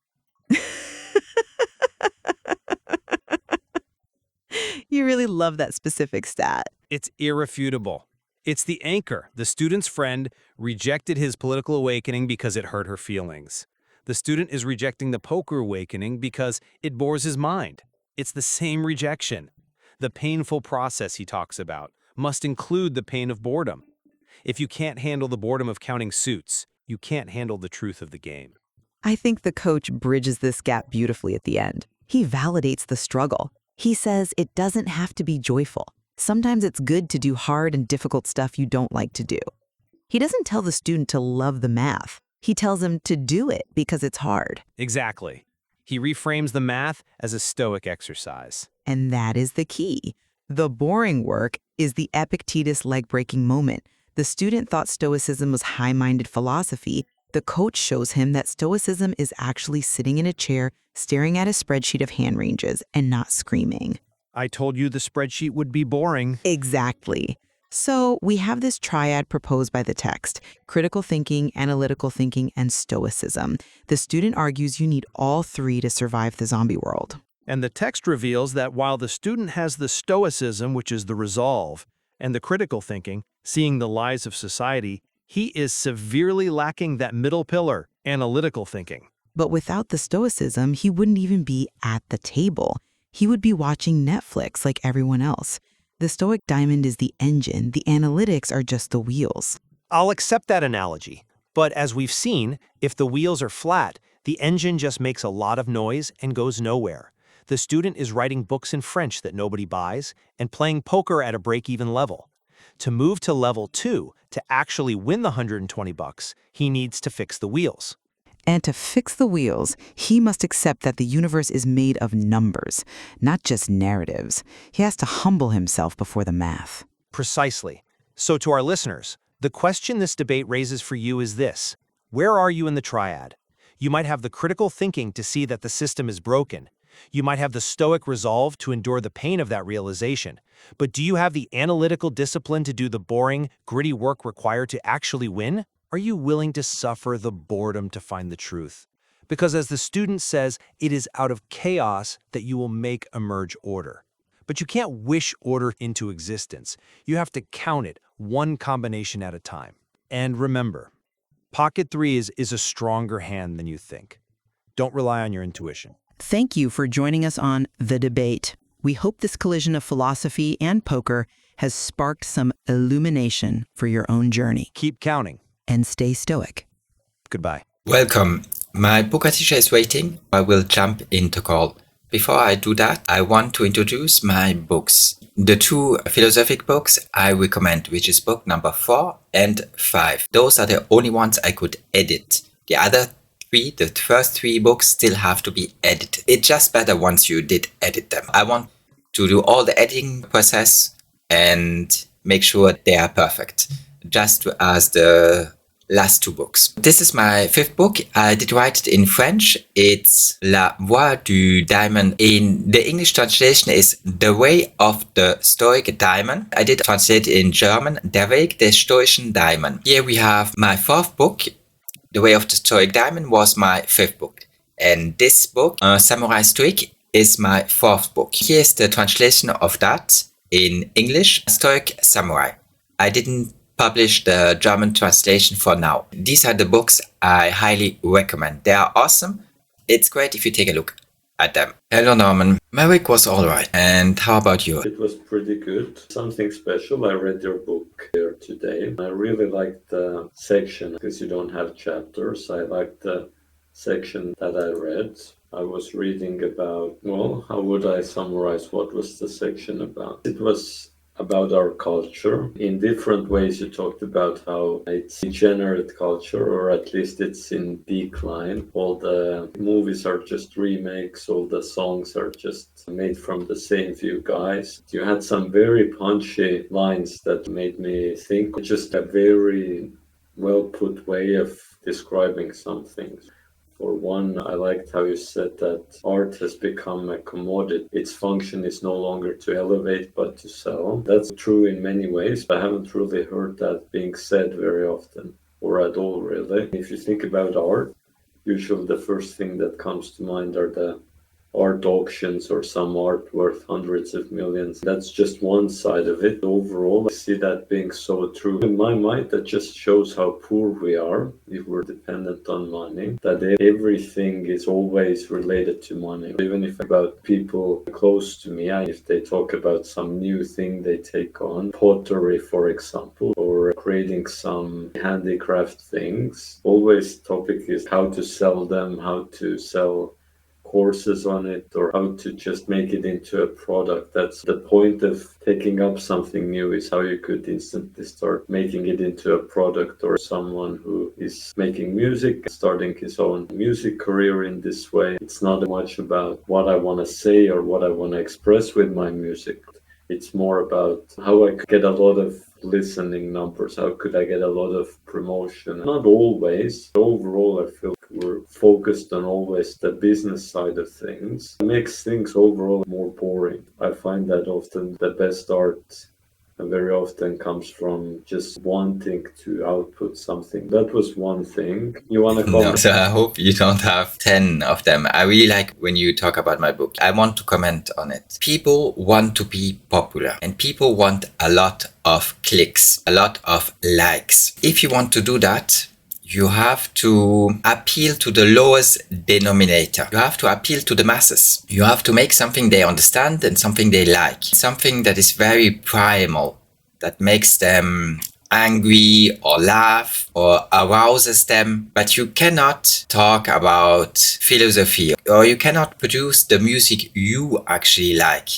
You really love that specific stat. It's irrefutable. It's the anchor. The student's friend rejected his political awakening because it hurt her feelings. The student is rejecting the poker awakening because it bores his mind. It's the same rejection. The painful process he talks about must include the pain of boredom. If you can't handle the boredom of counting suits, you can't handle the truth of the game. I think the coach bridges this gap beautifully at the end. He validates the struggle. He says it doesn't have to be joyful. Sometimes it's good to do hard and difficult stuff you don't like to do. He doesn't tell the student to love the math. He tells him to do it because it's hard. Exactly. He reframes the math as a Stoic exercise. And that is the key. The boring work is the Epictetus leg-breaking moment. The The student thought Stoicism was high-minded philosophy. The coach shows him that Stoicism is actually sitting in a chair, staring at a spreadsheet of hand ranges and not screaming. I told you the spreadsheet would be boring. Exactly. So we have this triad proposed by the text: critical thinking, analytical thinking, and Stoicism. The student argues you need all three to survive the zombie world. And the text reveals that while the student has the Stoicism, which is the resolve, and the critical thinking, seeing the lies of society, he is severely lacking that middle pillar, analytical thinking. But without the Stoicism, he wouldn't even be at the table. He would be watching Netflix like everyone else. The Stoic diamond is the engine, the analytics are just the wheels. I'll accept that analogy. But as we've seen, if the wheels are flat, the engine just makes a lot of noise and goes nowhere. The student is writing books in French that nobody buys and playing poker at a break-even level. To move to level 2, to actually win the $120, he needs to fix the wheels. And to fix the wheels, he must accept that the universe is made of numbers, not just narratives. He has to humble himself before the math. Precisely. So to our listeners, the question this debate raises for you is this: where are you in the triad? You might have the critical thinking to see that the system is broken. You might have the Stoic resolve to endure the pain of that realization. But do you have the analytical discipline to do the boring, gritty work required to actually win? Are you willing to suffer the boredom to find the truth? Because as the student says, it is out of chaos that you will make emerge order. But you can't wish order into existence. You have to count it one combination at a time. And remember, Pocket 3 is a stronger hand than you think. Don't rely on your intuition. Thank you for joining us on The Debate. We hope this collision of philosophy and poker has sparked some illumination for your own journey. Keep counting. And stay stoic. Goodbye. Welcome. My poker teacher is waiting. I will jump into call. Before I do that, I want to introduce my books. The two philosophic books I recommend, which is book number 4 and 5. Those are the only ones I could edit. The other three, the first 3 books still have to be edited. It's just better once you did edit them. I want to do all the editing process and make sure they are perfect. Just as the last 2 books. This is my 5th book. I did write it in French. It's La Voie du Diamond. In the English translation is The Way of the Stoic Diamond. I did translate it in German, Der Weg des Stoischen Diamond. Here we have my 4th book. The Way of the Stoic Diamond was my 5th book. And this book, Samurai Stoic, is my 4th book. Here's the translation of that in English, Stoic Samurai. I didn't publish the German translation for now. These are the books I highly recommend. They are awesome. It's great if you take a look at them. Hello Norman. My week was alright. And how about you? It was pretty good. Something special. I read your book here today. I really liked the section because you don't have chapters. I liked the section that I read. I was reading about, well, how would I summarize what was the section about? It was about our culture. In different ways you talked about how it's degenerate culture, or at least it's in decline. All the movies are just remakes, all the songs are just made from the same few guys. You had some very punchy lines that made me think. Just a very well put way of describing some things. For one, I liked how you said that art has become a commodity. Its function is no longer to elevate, but to sell. That's true in many ways, but I haven't really heard that being said very often, or at all, really. If you think about art, usually the first thing that comes to mind are the art auctions or some art worth hundreds of millions. That's just one side of it. Overall, I see that being so true. In my mind, that just shows how poor we are if we're dependent on money, that everything is always related to money. Even if about people close to me, if they talk about some new thing they take on, pottery, for example, or creating some handicraft things, always topic is how to sell them, how to sell courses on it, or how to just make it into a product. That's the point of taking up something new, is how you could instantly start making it into a product. Or someone who is making music, starting his own music career in this way. It's not much about what I want to say or what I want to express with my music. It's more about how I could get a lot of listening numbers, how could I get a lot of promotion. Not always. Overall, I feel we're focused on always the business side of things. It makes things overall more boring. I find that often the best art very often comes from just wanting to output something. That was one thing. You want to No, comment? so I hope you don't have 10 of them. I really like when you talk about my book. I want to comment on it. People want to be popular and people want a lot of clicks, a lot of likes. If you want to do that, you have to appeal to the lowest denominator. You have to appeal to the masses. You have to make something they understand and something they like. Something that is very primal, that makes them angry or laugh or arouses them. But you cannot talk about philosophy or you cannot produce the music you actually like.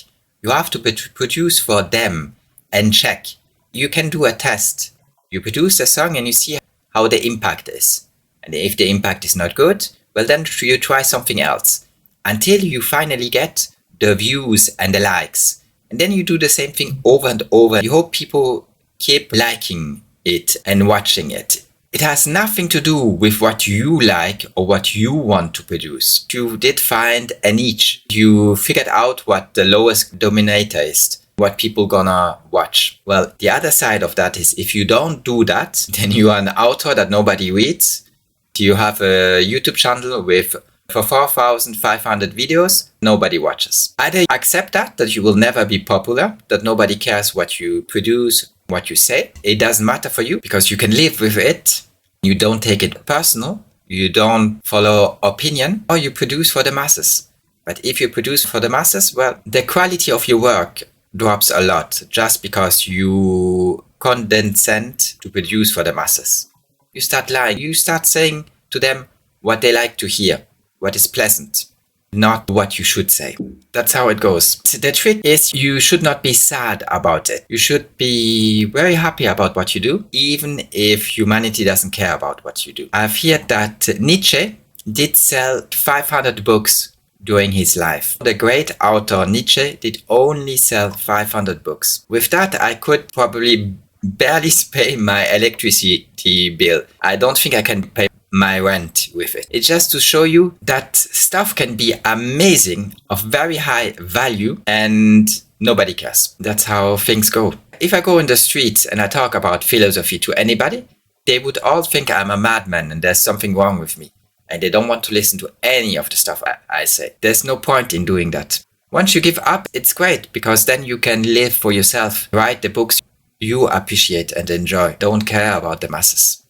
You have to produce for them and check. You can do a test. You produce a song and you see how the impact is. And if the impact is not good, well then you try something else until you finally get the views and the likes. And then you do the same thing over and over. You hope people keep liking it and watching it. It has nothing to do with what you like or what you want to produce. You did find a niche. You figured out what the lowest denominator is, what people gonna watch. Well, the other side of that is if you don't do that, then you are an author that nobody reads. You have a YouTube channel with for 4,500 videos, nobody watches. Either accept that you will never be popular, that nobody cares what you produce, what you say. It doesn't matter for you because you can live with it. You don't take it personal. You don't follow opinion, or you produce for the masses. But if you produce for the masses, well, the quality of your work drops a lot just because you condescend to produce for the masses. You start lying. You start saying to them what they like to hear, what is pleasant, not what you should say. That's how it goes. The trick is you should not be sad about it. You should be very happy about what you do, even if humanity doesn't care about what you do. I've heard that Nietzsche did sell 500 books during his life. The great author Nietzsche did only sell 500 books. With that, I could probably barely pay my electricity bill. I don't think I can pay my rent with it. It's just to show you that stuff can be amazing, of very high value, and nobody cares. That's how things go. If I go in the streets and I talk about philosophy to anybody, they would all think I'm a madman and there's something wrong with me. And they don't want to listen to any of the stuff I say. There's no point in doing that. Once you give up, it's great because then you can live for yourself. Write the books you appreciate and enjoy. Don't care about the masses.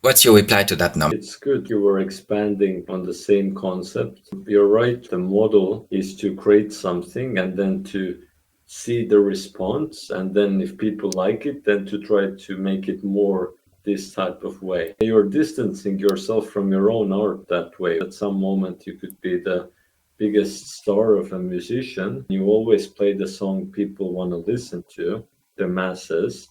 What's your reply to that now? It's good you were expanding on the same concept. You're right. The model is to create something and then to see the response. And then if people like it, then to try to make it more this type of way. You're distancing yourself from your own art that way. At some moment you could be the biggest star of a musician. You always play the song people want to listen to, the masses.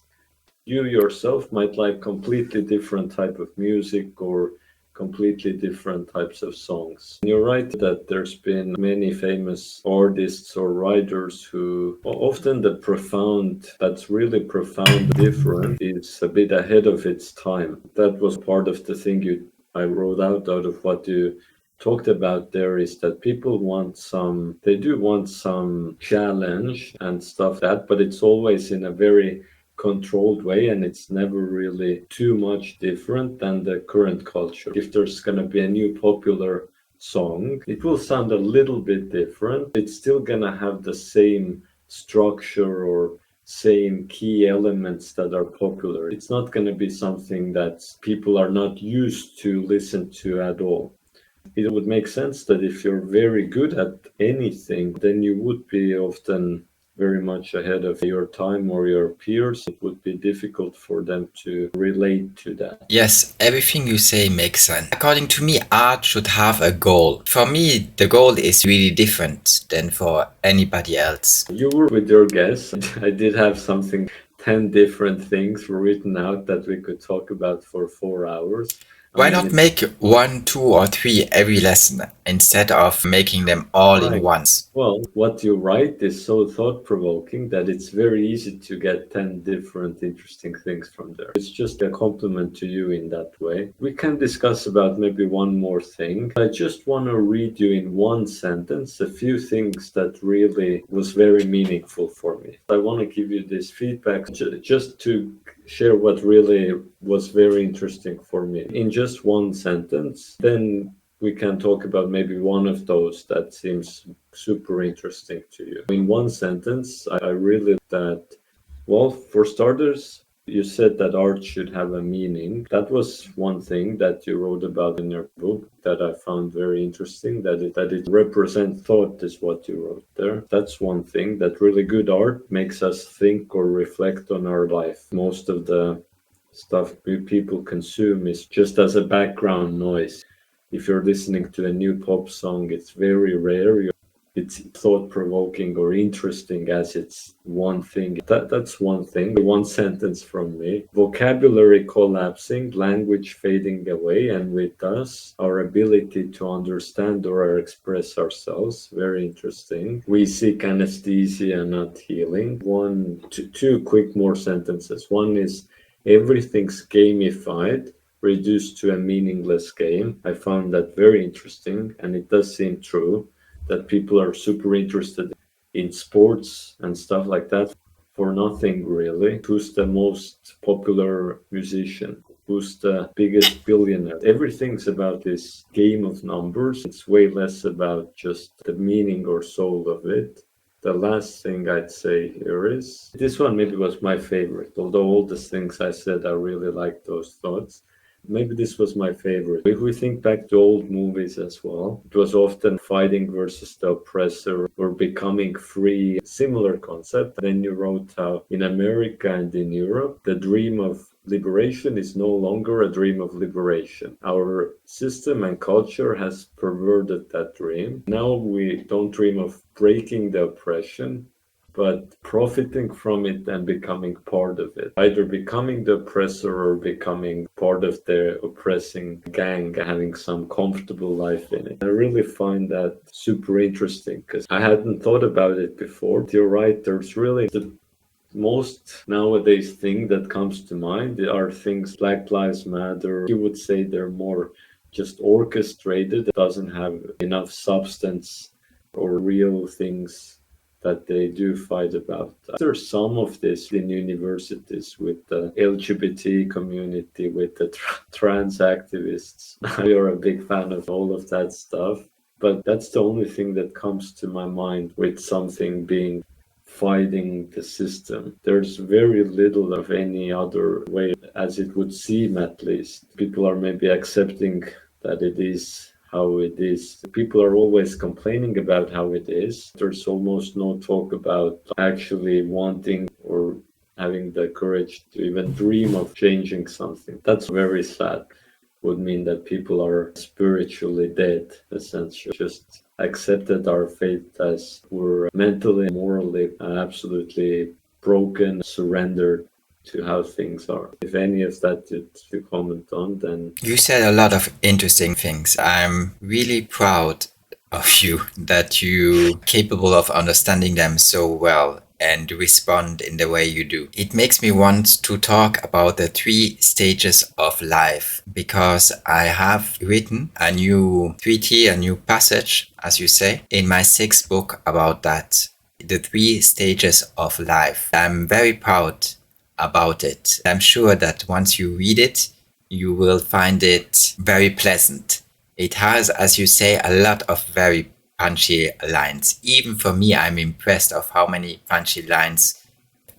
You yourself might like completely different type of music or completely different types of songs. You're right that there's been many famous artists or writers who often that's really profound different is a bit ahead of its time. That was part of the thing I wrote out of what you talked about there is that people they do want some challenge and stuff but it's always in a very controlled way and it's never really too much different than the current culture. If there's going to be a new popular song, it will sound a little bit different. It's still going to have the same structure or same key elements that are popular. It's not going to be something that people are not used to listen to at all. It would make sense that if you're very good at anything, then you would be often very much ahead of your time or your peers. It would be difficult for them to relate to that. Yes, everything you say makes sense. According to me, art should have a goal. For me, the goal is really different than for anybody else. You were with your guess. I did have 10 different things written out that we could talk about for 4 hours. Why not make 1, 2, or 3 every lesson instead of making them all in Right. once? Well, what you write is so thought-provoking that it's very easy to get 10 different interesting things from there. It's just a compliment to you in that way. We can discuss about maybe one more thing. I just want to read you in one sentence a few things that really was very meaningful for me. I want to give you this feedback just to share what really was very interesting for me in just one sentence. Then we can talk about maybe one of those that seems super interesting to you. In one sentence, I really that, well, for starters, you said that art should have a meaning. That was one thing that you wrote about in your book that I found very interesting, that it represents thought is what you wrote there. That's one thing, that really good art makes us think or reflect on our life. Most of the stuff people consume is just as a background noise. If you're listening to a new pop song, it's very rare it's thought-provoking or interesting as it's one thing. That's one thing, one sentence from me. Vocabulary collapsing, language fading away, and with us, our ability to understand or express ourselves. Very interesting. We seek anesthesia, not healing. Two quick more sentences. One is, everything's gamified, reduced to a meaningless game. I found that very interesting, and it does seem true that people are super interested in sports and stuff like that for nothing really. Who's the most popular musician? Who's the biggest billionaire? Everything's about this game of numbers. It's way less about just the meaning or soul of it. The last thing I'd say here is, this one maybe was my favorite, although all the things I said, I really like those thoughts. Maybe this was my favorite. If we think back to old movies as well, it was often fighting versus the oppressor or becoming free, similar concept. Then you wrote how in America and in Europe, the dream of liberation is no longer a dream of liberation. Our system and culture has perverted that dream. Now we don't dream of breaking the oppression, but profiting from it and becoming part of it. Either becoming the oppressor or becoming part of the oppressing gang, having some comfortable life in it. I really find that super interesting because I hadn't thought about it before. You're right, there's really the most nowadays thing that comes to mind are things Black Lives Matter. You would say they're more just orchestrated. It doesn't have enough substance or real things that they do fight about. There's some of this in universities with the LGBT community, with the trans activists. You're a big fan of all of that stuff, but that's the only thing that comes to my mind with something being fighting the system. There's very little of any other way, as it would seem at least. People are maybe accepting that it is how it is. People are always complaining about how it is. There's almost no talk about actually wanting or having the courage to even dream of changing something. That's very sad. Would mean that people are spiritually dead, essentially. Just accepted our fate as we're mentally, morally, absolutely broken, surrendered to how things are. If any of that to comment on, then... You said a lot of interesting things. I'm really proud of you that you're capable of understanding them so well and respond in the way you do. It makes me want to talk about the 3 stages of life, because I have written a new treatise, a new passage, as you say, in my 6th book about that, the 3 stages of life. I'm very proud about it. I'm sure that once you read it, you will find it very pleasant. It has, as you say, a lot of very punchy lines. Even for me, I'm impressed of how many punchy lines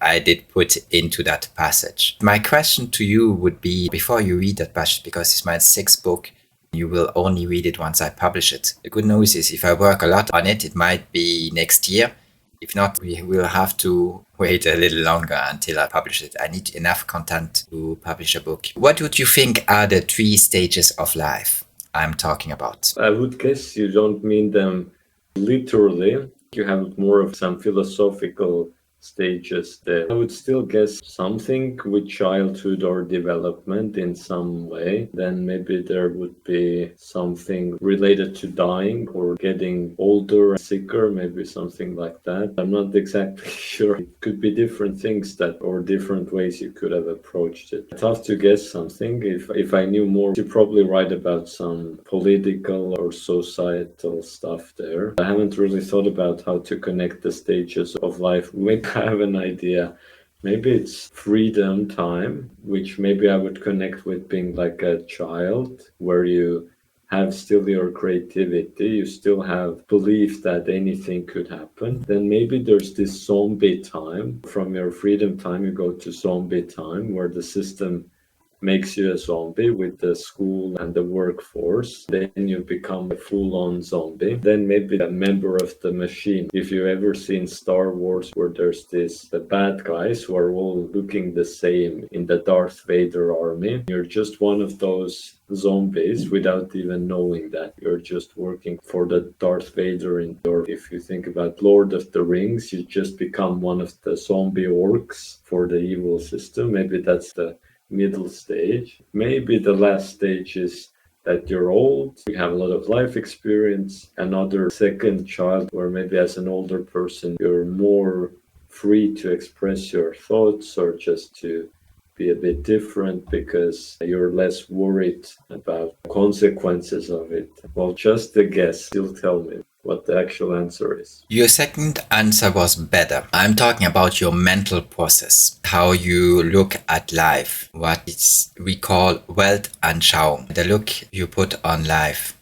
I did put into that passage. My question to you would be, before you read that passage, because it's my 6th book, you will only read it once I publish it. The good news is if I work a lot on it, it might be next year. If not, we will have to wait a little longer until I publish it. I need enough content to publish a book. What would you think are the 3 stages of life I'm talking about? I would guess you don't mean them literally. You have more of some philosophical stages there. I would still guess something with childhood or development in some way. Then maybe there would be something related to dying or getting older, sicker, maybe something like that. I'm not exactly sure. It could be different things that, or different ways you could have approached it. Tough to guess something. If I knew more, you'd probably write about some political or societal stuff there. I haven't really thought about how to connect the stages of life. Maybe I have an idea. Maybe it's freedom time, which maybe I would connect with being like a child, where you have still your creativity, you still have belief that anything could happen. Then maybe there's this zombie time. From your freedom time, you go to zombie time, where the system makes you a zombie with the school and the workforce. Then you become a full-on zombie. Then maybe a member of the machine. If you've ever seen Star Wars, where there's the bad guys who are all looking the same in the Darth Vader army, you're just one of those zombies without even knowing that. You're just working for the Darth Vader. Or if you think about Lord of the Rings, you just become one of the zombie orcs for the evil system. Maybe that's the middle stage. Maybe the last stage is that you're old, you have a lot of life experience, another second child, where maybe as an older person you're more free to express your thoughts or just to be a bit different because you're less worried about consequences of it. Well, just a guess. Still tell me what the actual answer is. Your second answer was better. I'm talking about your mental process, how you look at life, what we call Weltanschauung, the look you put on life.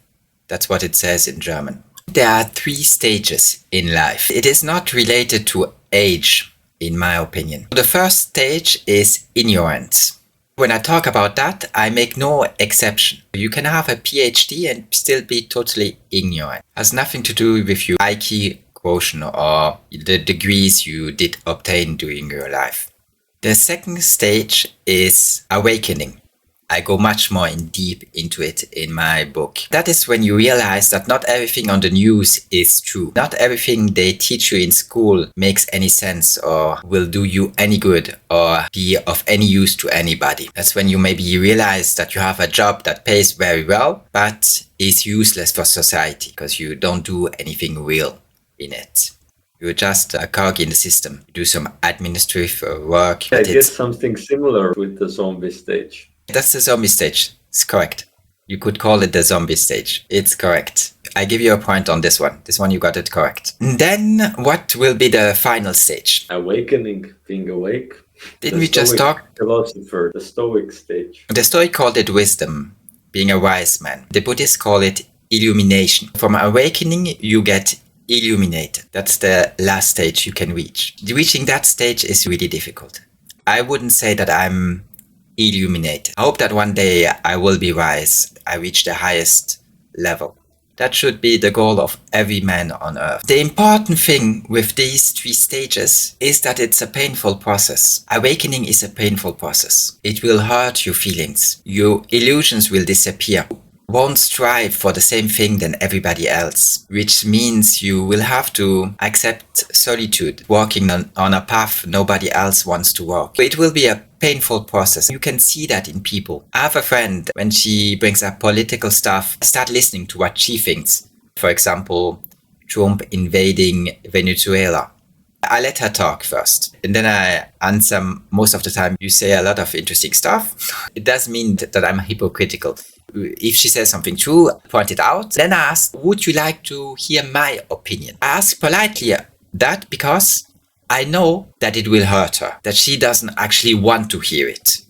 That's what it says in German. There are 3 stages in life. It is not related to age, in my opinion. The first stage is ignorance. When I talk about that, I make no exception. You can have a PhD and still be totally ignorant. It has nothing to do with your IQ quotient or the degrees you did obtain during your life. The second stage is awakening. I go much more in deep into it in my book. That is when you realize that not everything on the news is true. Not everything they teach you in school makes any sense or will do you any good or be of any use to anybody. That's when you maybe realize that you have a job that pays very well, but is useless for society because you don't do anything real in it. You're just a cog in the system. You do some administrative work. I guess something similar with the zombie stage. That's the zombie stage. It's correct. You could call it the zombie stage. It's correct. I give you a point on this one. This one you got it correct. Then what will be the final stage? Awakening, being awake. Didn't we just talk? Philosopher, the Stoic stage. The Stoic called it wisdom, being a wise man. The Buddhists call it illumination. From awakening, you get illuminated. That's the last stage you can reach. Reaching that stage is really difficult. I wouldn't say that I'm illuminated. I hope that one day I will be wise. I reach the highest level. That should be the goal of every man on earth. The important thing with these 3 stages is that it's a painful process. Awakening is a painful process. It will hurt your feelings. Your illusions will disappear. Won't strive for the same thing than everybody else, which means you will have to accept solitude, walking on a path nobody else wants to walk. It will be a painful process. You can see that in people. I have a friend, when she brings up political stuff, I start listening to what she thinks. For example, Trump invading Venezuela. I let her talk first, and then I answer most of the time. You say a lot of interesting stuff. It does mean that I'm hypocritical. If she says something true, point it out. Then I ask, would you like to hear my opinion? I ask politely that because I know that it will hurt her, that she doesn't actually want to hear it.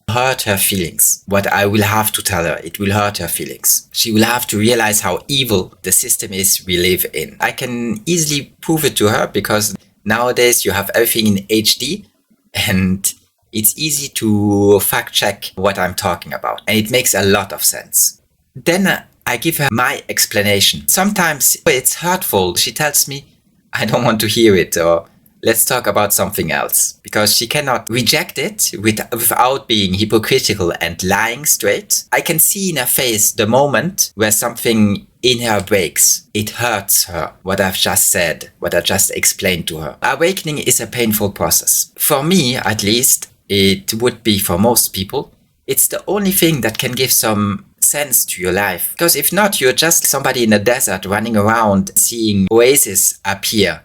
Hurt her feelings. What I will have to tell her, it will hurt her feelings. She will have to realize how evil the system is we live in. I can easily prove it to her because nowadays you have everything in HD and it's easy to fact check what I'm talking about. And it makes a lot of sense. Then I give her my explanation. Sometimes it's hurtful. She tells me, I don't want to hear it, or let's talk about something else. Because she cannot reject it without being hypocritical and lying straight. I can see in her face the moment where something in her breaks. It hurts her, what I've just said, what I just explained to her. Awakening is a painful process. For me, at least, it would be for most people. It's the only thing that can give some sense to your life. Because if not, you're just somebody in a desert running around seeing oases appear,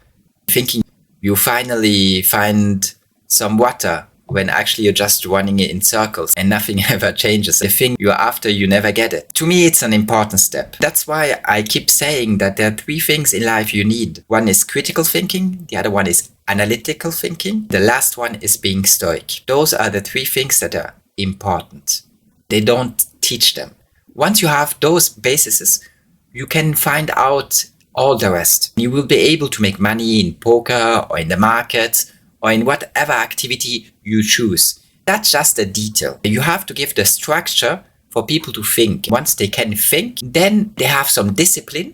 thinking you finally find some water when actually you're just running it in circles and nothing ever changes. The thing you're after, you never get it. To me, it's an important step. That's why I keep saying that there are 3 things in life you need. One is critical thinking, the other one is analytical thinking, the last one is being stoic. Those are the 3 things that are important. They don't teach them. Once you have those bases, you can find out all the rest. You will be able to make money in poker or in the market or in whatever activity you choose. That's just a detail. You have to give the structure for people to think. Once they can think, then they have some discipline.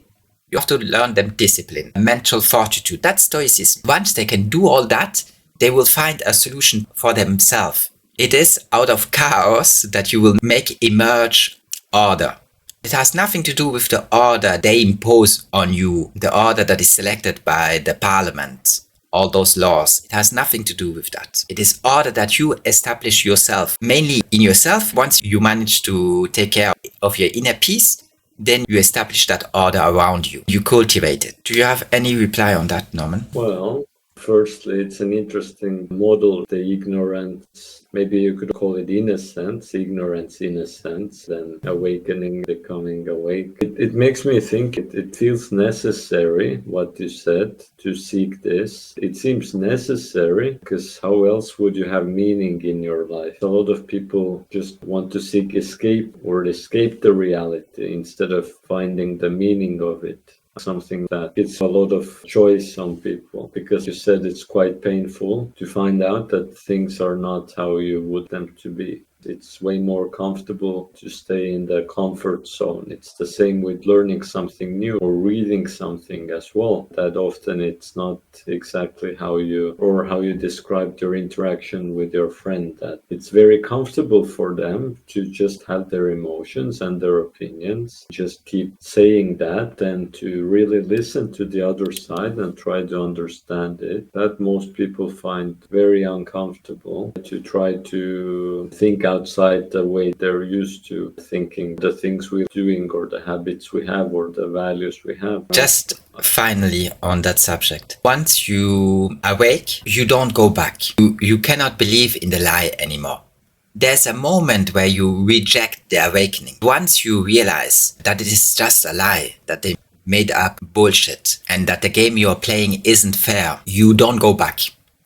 You have to learn them discipline, mental fortitude. That's Stoicism. Once they can do all that, they will find a solution for themselves. It is out of chaos that you will make emerge order. It has nothing to do with the order they impose on you, the order that is selected by the parliament, all those laws. It has nothing to do with that. It is order that you establish yourself, mainly in yourself. Once you manage to take care of your inner peace, then you establish that order around you. You cultivate it. Do you have any reply on that, Norman? Well, firstly, it's an interesting model, the ignorance. Maybe you could call it innocence, ignorance, innocence, then awakening, becoming awake. It makes me think it feels necessary, what you said, to seek this. It seems necessary because how else would you have meaning in your life? A lot of people just want to seek escape or escape the reality instead of finding the meaning of it. Something that it's a lot of choice on people, because you said it's quite painful to find out that things are not how you would them to be. It's way more comfortable to stay in the comfort zone. It's the same with learning something new or reading something as well, that often it's not exactly how you described your interaction with your friend, that it's very comfortable for them to just have their emotions and their opinions, just keep saying that, and to really listen to the other side and try to understand it. That most people find very uncomfortable, to try to think outside the way they're used to thinking, the things we're doing or the habits we have or the values we have. Just finally on that subject, once you awake, you don't go back. You cannot believe in the lie anymore. There's a moment where you reject the awakening. Once you realize that it is just a lie, that they made up bullshit and that the game you're playing isn't fair, you don't go back.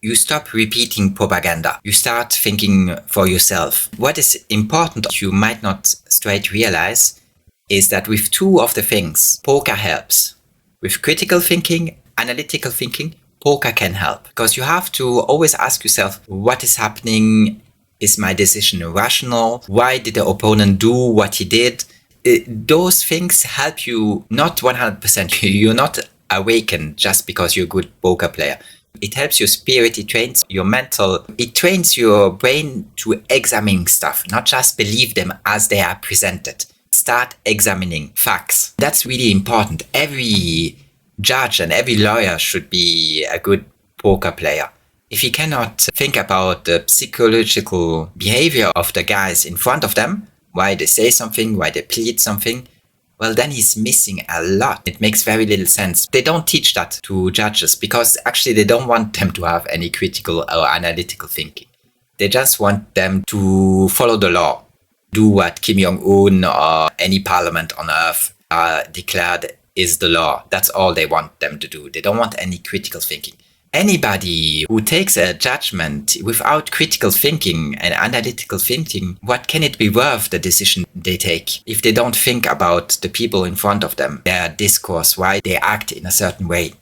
You stop repeating propaganda. You start thinking for yourself. What is important, you might not straight realize, is that with 2 of the things, poker helps. With critical thinking, analytical thinking, poker can help. Because you have to always ask yourself, what is happening? Is my decision rational? Why did the opponent do what he did? Those things help you not 100%. You're not awakened just because you're a good poker player. It helps your spirit, it trains your mental, it trains your brain to examine stuff, not just believe them as they are presented. Start examining facts. That's really important. Every judge and every lawyer should be a good poker player. If he cannot think about the psychological behavior of the guys in front of them, why they say something, why they plead something, well, then he's missing a lot. It makes very little sense. They don't teach that to judges because actually they don't want them to have any critical or analytical thinking. They just want them to follow the law, do what Kim Jong-un or any parliament on earth declared is the law. That's all they want them to do. They don't want any critical thinking. Anybody who takes a judgment without critical thinking and analytical thinking, what can it be worth, the decision they take, if they don't think about the people in front of them, their discourse, why they act in a certain way?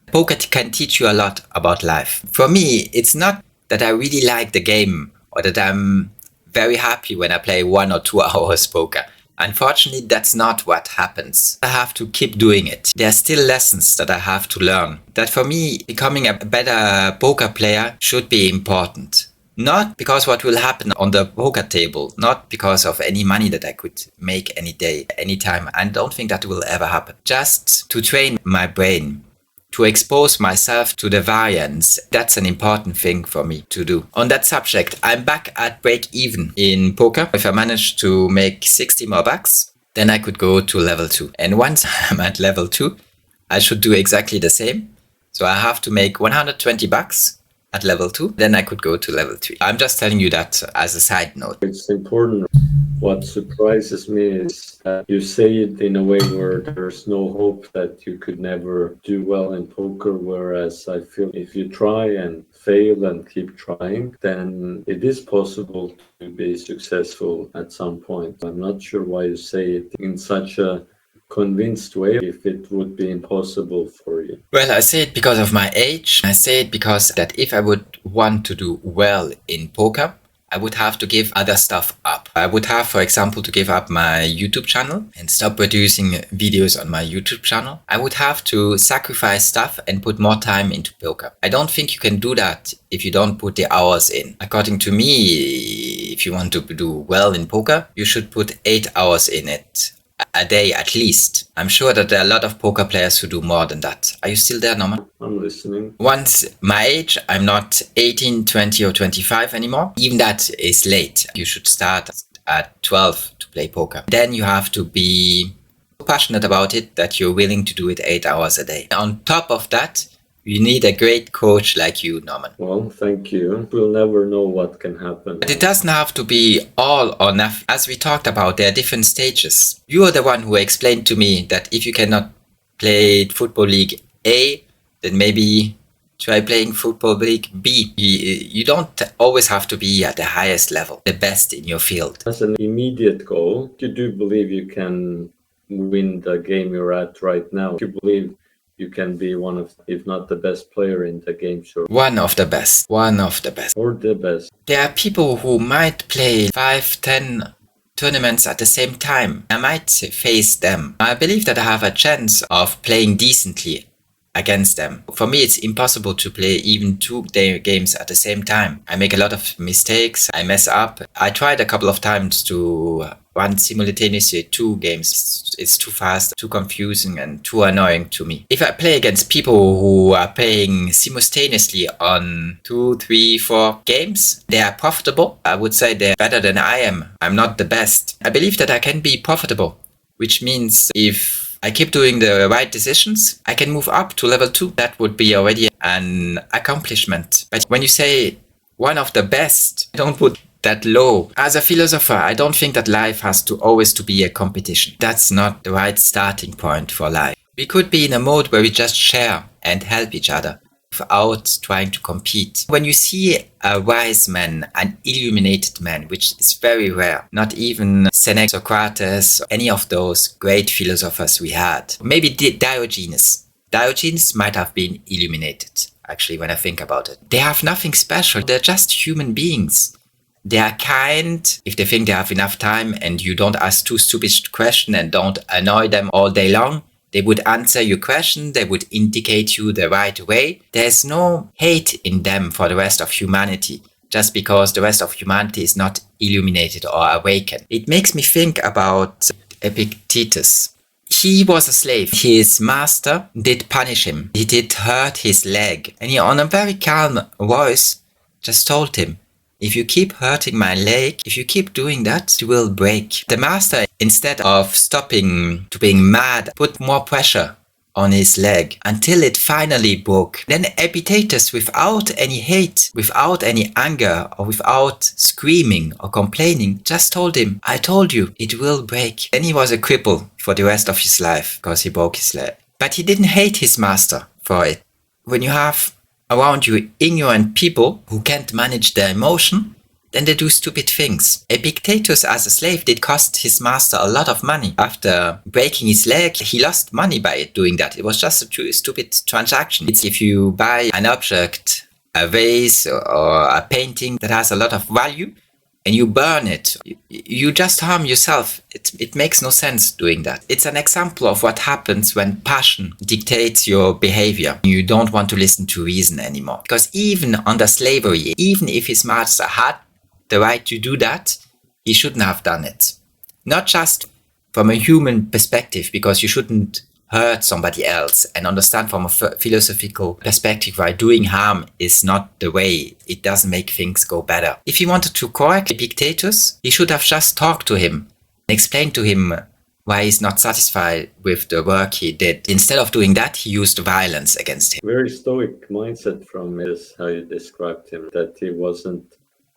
Poker can teach you a lot about life. For me, it's not that I really like the game or that I'm very happy when I play 1 or 2 hours poker. Unfortunately, that's not what happens. I have to keep doing it. There are still lessons that I have to learn. That for me, becoming a better poker player should be important. Not because what will happen on the poker table, not because of any money that I could make any day, anytime. I don't think that will ever happen. Just to train my brain, to expose myself to the variance. That's an important thing for me to do. On that subject, I'm back at break even in poker. If I manage to make 60 more bucks, then I could go to level 2. And once I'm at level 2, I should do exactly the same. So I have to make 120 bucks at level 2, then I could go to level 3. I'm just telling you that as a side note. It's important. What surprises me is that you say it in a way where there's no hope that you could never do well in poker, whereas I feel if you try and fail and keep trying, then it is possible to be successful at some point. I'm not sure why you say it in such a convinced way if it would be impossible for you. Well, I say it because of my age. I say it because that if I would want to do well in poker, I would have to give other stuff up. I would have, for example, to give up my YouTube channel and stop producing videos on my YouTube channel. I would have to sacrifice stuff and put more time into poker. I don't think you can do that if you don't put the hours in. According to me, if you want to do well in poker, you should put 8 hours in it a day at least. I'm sure that there are a lot of poker players who do more than that. Are you still there, Norman? I'm listening. Once my age, I'm not 18, 20 or 25 anymore. Even that is late. You should start at 12 to play poker. Then you have to be so passionate about it that you're willing to do it 8 hours a day. On top of that, you need a great coach like you, Norman. Well, thank you. We'll never know what can happen. But it doesn't have to be all or nothing. As we talked about, there are different stages. You are the one who explained to me that if you cannot play Football League A, then maybe try playing Football League B. You don't always have to be at the highest level, the best in your field. As an immediate goal, you do believe you can win the game you're at right now? Do you believe you can be one of, if not the best player in the game show? One of the best. One of the best. Or the best. There are people who might play 5, 10 tournaments at the same time. I might face them. I believe that I have a chance of playing decently against them. For me, it's impossible to play even 2 games at the same time. I make a lot of mistakes. I mess up. I tried a couple of times to run simultaneously 2 games. It's too fast, too confusing, and too annoying to me. If I play against people who are playing simultaneously on 2, 3, 4 games, they are profitable. I would say they're better than I am. I'm not the best. I believe that I can be profitable, which means if I keep doing the right decisions, I can move up to level 2. That would be already an accomplishment. But when you say one of the best, don't put that low. As a philosopher, I don't think that life has to always to be a competition. That's not the right starting point for life. We could be in a mode where we just share and help each other without trying to compete. When you see a wise man, an illuminated man, which is very rare, not even Seneca, Socrates, any of those great philosophers we had. Maybe Diogenes. Diogenes might have been illuminated, actually, when I think about it. They have nothing special. They're just human beings. They are kind if they think they have enough time and you don't ask too stupid questions and don't annoy them all day long. They would answer your question, they would indicate you the right way. There's no hate in them for the rest of humanity, just because the rest of humanity is not illuminated or awakened. It makes me think about Epictetus. He was a slave. His master did punish him. He did hurt his leg. And he, on a very calm voice, just told him, if you keep hurting my leg, if you keep doing that, it will break. The master, instead of stopping to being mad, put more pressure on his leg until it finally broke. Then Epictetus, without any hate, without any anger, or without screaming or complaining, just told him, I told you, it will break. Then he was a cripple for the rest of his life because he broke his leg. But he didn't hate his master for it. When you have around you ignorant people who can't manage their emotion, then they do stupid things. Epictetus as a slave did cost his master a lot of money. After breaking his leg, he lost money by doing that. It was just a stupid transaction. It's if you buy an object, a vase or a painting that has a lot of value, and you burn it, you just harm yourself. It makes no sense doing that. It's an example of what happens when passion dictates your behavior. You don't want to listen to reason anymore. Because even under slavery, even if his master had the right to do that, he shouldn't have done it. Not just from a human perspective, because you shouldn't hurt somebody else, and understand from a philosophical perspective why doing harm is not the way. It doesn't make things go better. If he wanted to correct Epictetus, he should have just talked to him and explained to him why he's not satisfied with the work he did. Instead of doing that, he used violence against him. Very Stoic mindset from is how you described him, that he wasn't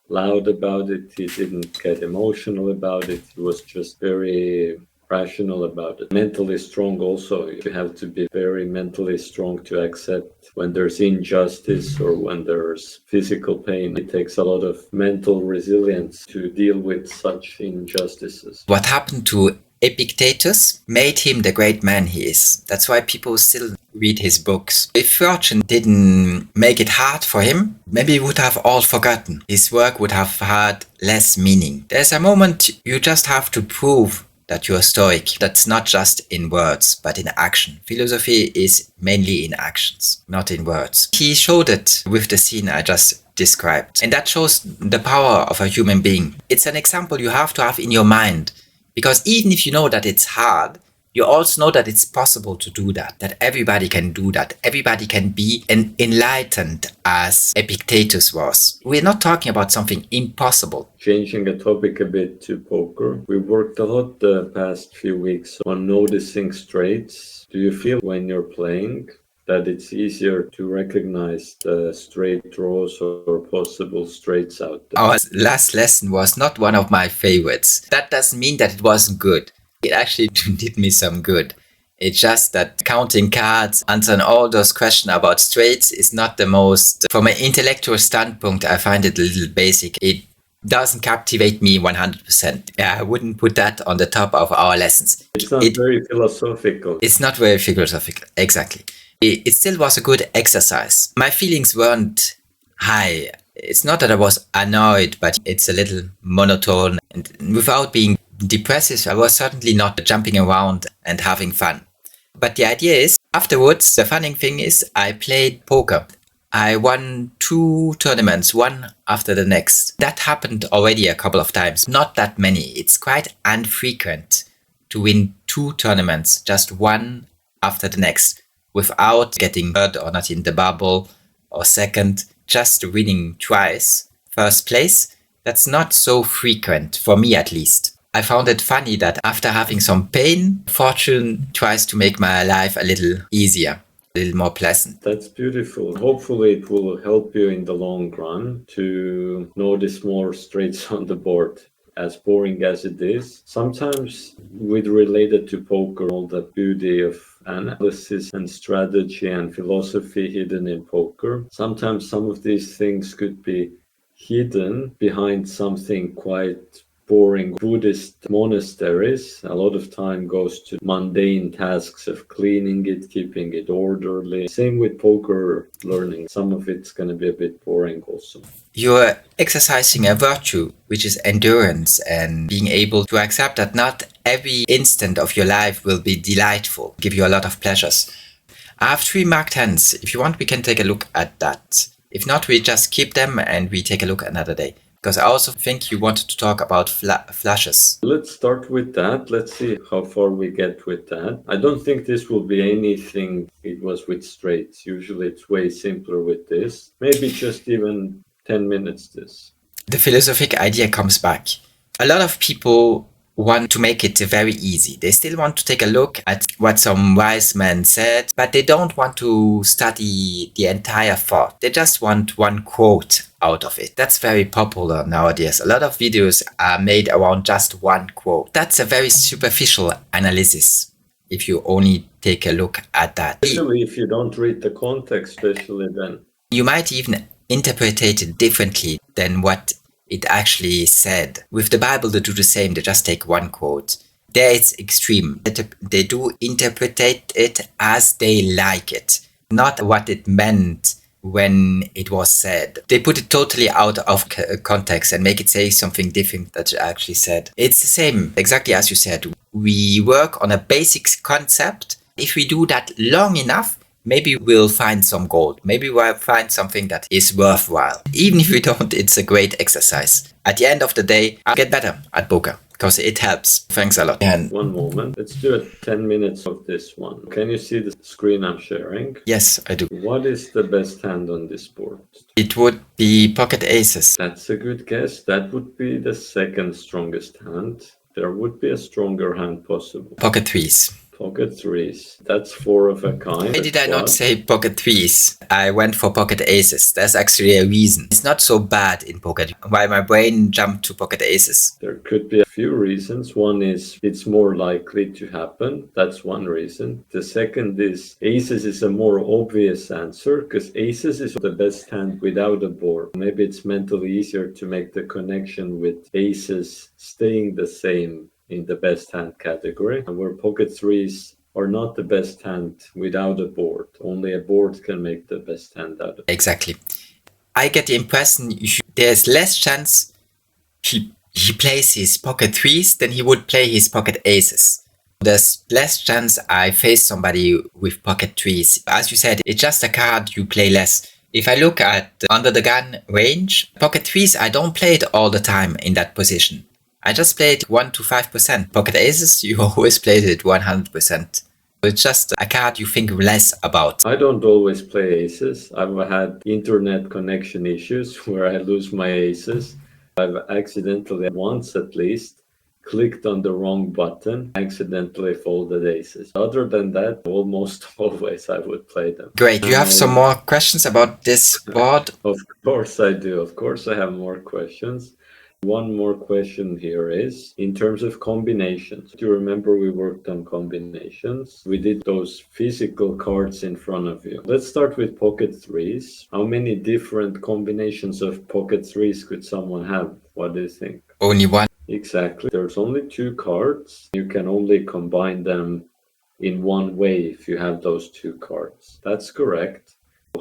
loud about it, he didn't get emotional about it, he was just very rational about it. Mentally strong also. You have to be very mentally strong to accept when there's injustice or when there's physical pain. It takes a lot of mental resilience to deal with such injustices. What happened to Epictetus made him the great man he is. That's why people still read his books. If fortune didn't make it hard for him, maybe we would have all forgotten. His work would have had less meaning. There's a moment you just have to prove that you're Stoic. That's not just in words, but in action. Philosophy is mainly in actions, not in words. He showed it with the scene I just described. And that shows the power of a human being. It's an example you have to have in your mind. Because even if you know that it's hard, you also know that it's possible to do that everybody can do that. Everybody can be enlightened as Epictetus was. We're not talking about something impossible. Changing the topic a bit to poker, we worked a lot the past few weeks on noticing straights. Do you feel when you're playing that it's easier to recognize the straight draws or possible straights out there? Our last lesson was not one of my favorites. That doesn't mean that it wasn't good. It actually did me some good. It's just that counting cards, answering all those questions about straights is not the most, from an intellectual standpoint, I find it a little basic. It doesn't captivate me 100%. I wouldn't put that on the top of our lessons. It's not very philosophical. It's not very philosophical, exactly. It still was a good exercise. My feelings weren't high. It's not that I was annoyed, but it's a little monotone. And without being depressive, I was certainly not jumping around and having fun. But the idea is, afterwards, the funny thing is, I played poker. I won 2 tournaments, one after the next. That happened already a couple of times, not that many. It's quite infrequent to win 2 tournaments, just one after the next, without getting hurt or not in the bubble or second, just winning twice. First place, that's not so frequent, for me at least. I found it funny that after having some pain, fortune tries to make my life a little easier, a little more pleasant. That's beautiful. Hopefully it will help you in the long run to notice more straights on the board. As boring as it is, sometimes with related to poker, all the beauty of analysis and strategy and philosophy hidden in poker. Sometimes some of these things could be hidden behind something quite boring. Buddhist monasteries, a lot of time goes to mundane tasks of cleaning it, keeping it orderly. Same with poker learning. Some of it's going to be a bit boring also. You're exercising a virtue, which is endurance, and being able to accept that not every instant of your life will be delightful, give you a lot of pleasures. I have 3 marked hands. If you want, we can take a look at that. If not, we just keep them and we take a look another day. Because I also think you wanted to talk about flashes. Let's start with that. Let's see how far we get with that. I don't think this will be anything it was with straights. Usually it's way simpler with this. Maybe just even 10 minutes this. The philosophic idea comes back. A lot of people want to make it very easy. They still want to take a look at what some wise man said, but they don't want to study the entire thought. They just want one quote out of it. That's very popular nowadays. A lot of videos are made around just one quote. That's a very superficial analysis if you only take a look at that. Especially if you don't read the context, especially then. You might even interpret it differently than what it actually said. With the Bible, they do the same. They just take one quote. There it's extreme. They do interpret it as they like it, not what it meant when it was said. They put it totally out of context and make it say something different that it actually said. It's the same, exactly as you said. We work on a basic concept. If we do that long enough, maybe we'll find some gold. Maybe we'll find something that is worthwhile. Even if we don't, it's a great exercise. At the end of the day, I'll get better at poker because it helps. Thanks a lot. And One moment. Let's do it 10 minutes of this one. Can you see the screen I'm sharing? yes, I do. What is the best hand on this board? It would be pocket aces. That's a good guess. That would be the second strongest hand. There would be a stronger hand possible. Pocket threes. Pocket threes. That's four of a kind. Why did I not What? say pocket threes? I went for pocket aces. There's actually a reason. It's not so bad in poker. Why my brain jumped to pocket aces? There could be a few reasons. One is it's more likely to happen. That's one reason. The second is aces is a more obvious answer because aces is the best hand without a board. Maybe it's mentally easier to make the connection with aces staying the same in the best hand category, and where pocket threes are not the best hand without a board. Only a board can make the best hand out of it. Exactly. I get the impression there's less chance he plays his pocket threes than he would play his pocket aces. There's less chance I face somebody with pocket threes. As you said, it's just a card you play less. If I look at under the gun range, pocket threes, I don't play it all the time in that position. I just played 1 to 5%. Pocket aces, you always played it 100%. It's just a card you think less about. I don't always play aces. I've had internet connection issues where I lose my aces. I've accidentally, once at least, clicked on the wrong button, accidentally folded aces. Other than that, almost always I would play them. Great. You have some more questions about this board? Of course I do. Of course I have more questions. One more question here is, in terms of combinations, do you remember we worked on combinations? We did those physical cards in front of you. Let's start with pocket threes. How many different combinations of pocket threes could someone have? What do you think? Only one. Exactly. There's only two cards. You can only combine them in one way if you have those two cards. That's correct.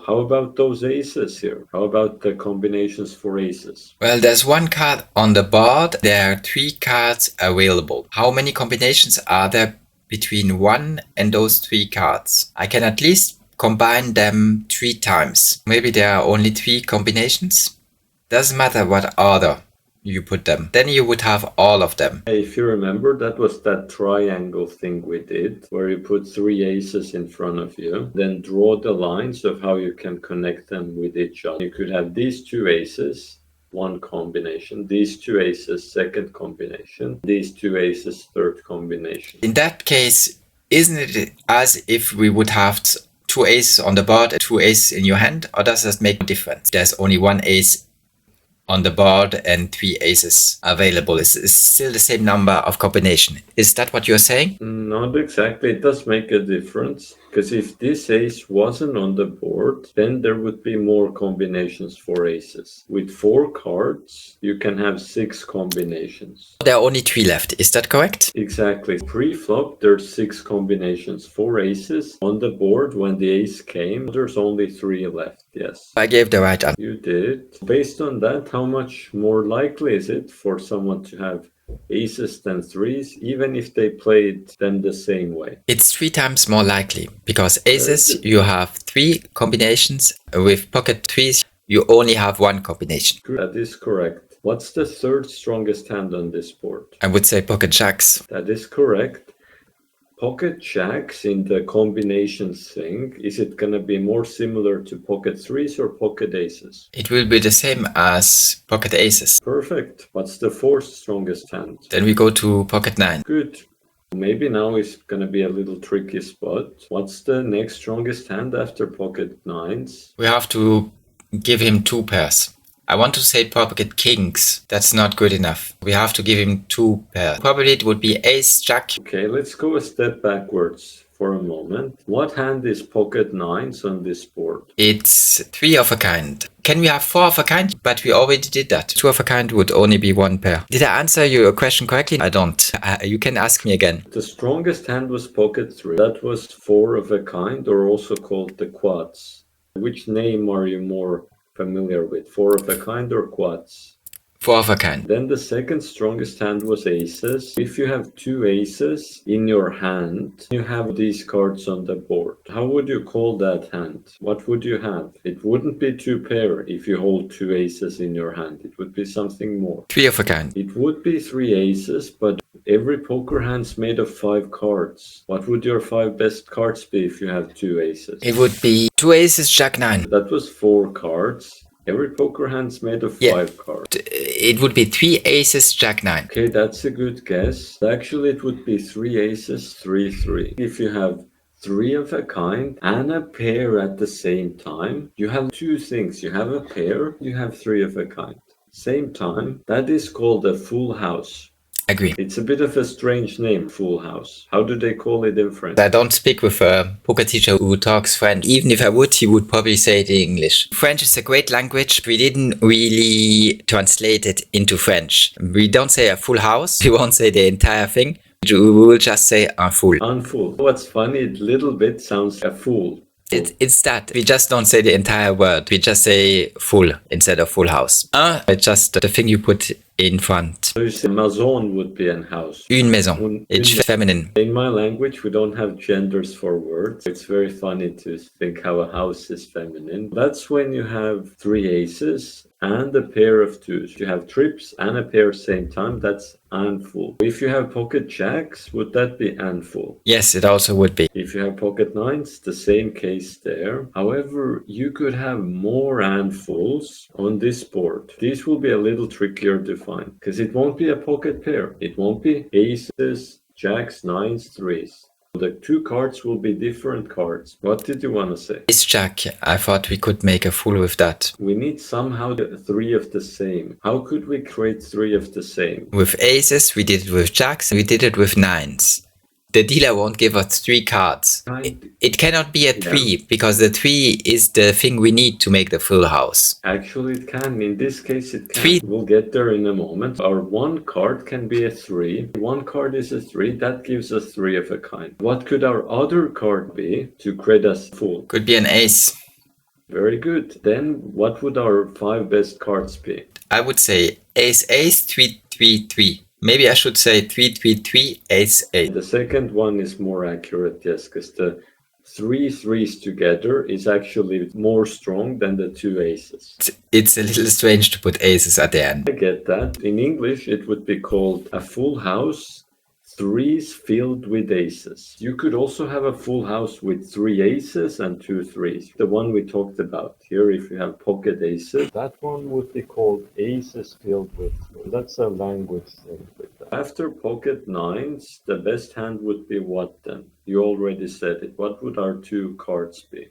How about those aces here? How about the combinations for aces? Well, there's one card on the board. There are 3 cards available. How many combinations are there between 1 and those 3 cards? I can at least combine them 3 times. Maybe there are only 3 combinations. Doesn't matter what order you put them. Then you would have all of them. If you remember, that was that triangle thing we did, where you put 3 aces in front of you, then draw the lines of how you can connect them with each other. You could have these 2 aces, one combination, these 2 aces, second combination, these 2 aces, third combination. In that case, isn't it as if we would have 2 aces on the board and 2 aces in your hand, or does that make a difference? There's only 1 ace on the board and 3 aces available. It's still the same number of combination. Is that what you're saying? Not exactly. It does make a difference, because if this ace wasn't on the board, then there would be more combinations for aces. With 4 cards, you can have 6 combinations. There are only 3 left. Is that correct? Exactly. Pre-flop, there's 6 combinations for aces. On the board, when the ace came, there's only 3 left. Yes. I gave the right answer. You did. Based on that, how much more likely is it for someone to have aces than threes, even if they played them the same way? It's 3 times more likely, because aces, you have 3 combinations. With pocket threes, you only have 1 combination. That is correct. What's the third strongest hand on this board? I would say pocket jacks. That is correct. Pocket jacks in the combinations thing, is it going to be more similar to pocket threes or pocket aces? It will be the same as pocket aces. Perfect. What's the fourth strongest hand? Then we go to pocket 9. Good. Maybe now is going to be a little tricky spot. What's the next strongest hand after pocket 9s? We have to give him 2 pairs. I want to say pocket kings. That's not good enough. We have to give him 2 pairs. Probably it would be ace jack. Okay, let's go a step backwards for a moment. What hand is pocket 9s on this board? It's 3 of a kind. Can we have 4 of a kind? But we already did that. 2 of a kind would only be 1 pair. Did I answer your question correctly? I don't. You can ask me again. The strongest hand was pocket 3. That was 4 of a kind, or also called the quads. Which name are you more familiar with? Four of a kind or quads? Four of a kind. Then the second strongest hand was aces. If you have two aces in your hand, you have these cards on the board. How would you call that hand? What would you have? It wouldn't be two pair if you hold two aces in your hand. It would be something more. Three of a kind. It would be three aces, but every poker hand's made of 5 cards. What would your 5 best cards be if you have two aces? It would be two aces, jack nine. That was 4 cards. Every poker hand's made of 5 cards. It would be three aces, jack nine. Okay, that's a good guess. Actually, it would be 3 aces, 3-3. If you have 3 of a kind and a pair at the same time, you have two things. You have a pair, you have 3 of a kind. Same time, that is called a full house. Agree. It's a bit of a strange name, full house. How do they call it in French? I don't speak with a poker teacher who talks French. Even if I would, he would probably say it in English. French is a great language. We didn't really translate it into French. We don't say a full house. We won't say the entire thing. We will just say un full. Un full. What's funny, it little bit sounds a fool. It's that. We just don't say the entire word. We just say full instead of full house. It's just the thing you put in front. So you say maison would be an house. Une maison. It's feminine. In my language, we don't have genders for words. It's very funny to think how a house is feminine. That's when you have 3 aces and a pair of 2s. You have trips and a pair same time. That's un full. If you have pocket jacks, would that be un full? Yes, it also would be. If you have pocket nines, the same case there. However, you could have more handfuls on this board. These will be a little trickier to find because it won't be a pocket pair. It won't be aces, jacks, nines, threes. The 2 cards will be different cards. What did you want to say? Ace jack. I thought we could make a fool with that. We need somehow 3 of the same. How could we create 3 of the same? With aces, we did it with jacks, we did it with nines. The dealer won't give us 3 cards. It cannot be a 3 because the 3 is the thing we need to make the full house. Actually, it can. In this case, it can. 3. We'll get there in a moment. Our 1 card can be a 3. 1 card is a 3. That gives us 3 of a kind. What could our other card be to create us full? Could be an ace. Very good. Then what would our 5 best cards be? I would say ace, ace, 3, 3, 3. Maybe I should say 3, 3, 3, ace, ace. The second one is more accurate, yes, because the 3 threes together is actually more strong than the 2 aces. It's a little strange to put aces at the end. I get that. In English, it would be called a full house, 3s filled with aces. You could also have a full house with 3 aces and 2 threes. The one we talked about here, if you have pocket aces, that one would be called aces filled with 3. That's a language thing with that. After pocket nines, the best hand would be what then? You already said it. What would our 2 cards be?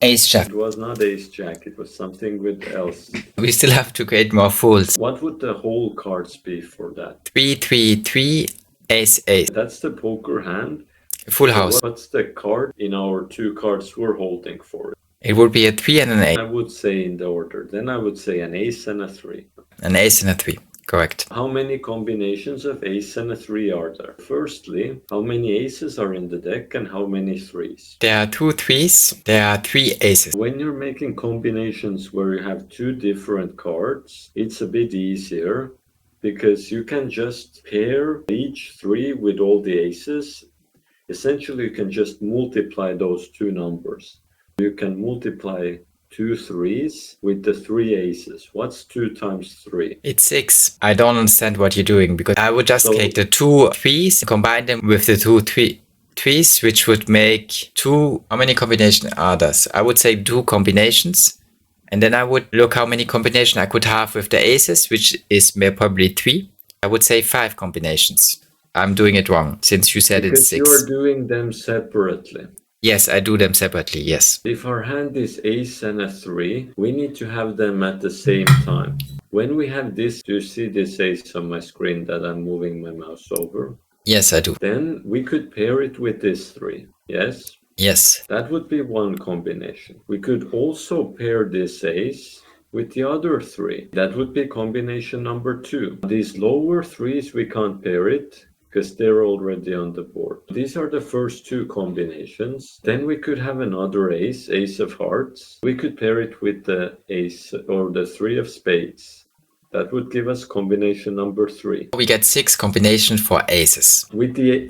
Ace jack. It was not ace jack, it was something with else. We still have to create more fools. What would the whole cards be for that? 3, 3, 3, ace, ace. That's the poker hand. Full house. What's the card in our 2 cards we're holding for it? It would be a 3 and an ace. I would say in the order. Then I would say an ace and a 3. An ace and a 3. Correct. How many combinations of ace and a 3 are there? Firstly, how many aces are in the deck and how many 3s? There are 2 3s. There are 3 aces. When you're making combinations where you have 2 different cards, it's a bit easier because you can just pair each 3 with all the aces. Essentially, you can just multiply those 2 numbers. You can multiply 2 3s with the 3 aces. What's 2 times 3? It's 6. I don't understand what you're doing because I would just take the 2 3s, combine them with the 2 3s, which would make 2. How many combinations are there? I would say 2 combinations. And then I would look how many combinations I could have with the aces, which is probably 3. I would say 5 combinations. I'm doing it wrong since you said it's 6. Because you're doing them separately. Yes, I do them separately, yes. If our hand is ace and a 3, we need to have them at the same time. When we have this, do you see this ace on my screen that I'm moving my mouse over? Yes, I do. Then we could pair it with this 3, yes? Yes. That would be one combination. We could also pair this ace with the other 3. That would be combination number 2. These lower 3s, we can't pair it because they're already on the board. These are the first two combinations. Then we could have another ace, ace of hearts. We could pair it with the ace or the three of spades. That would give us combination number 3. We get 6 combinations for aces.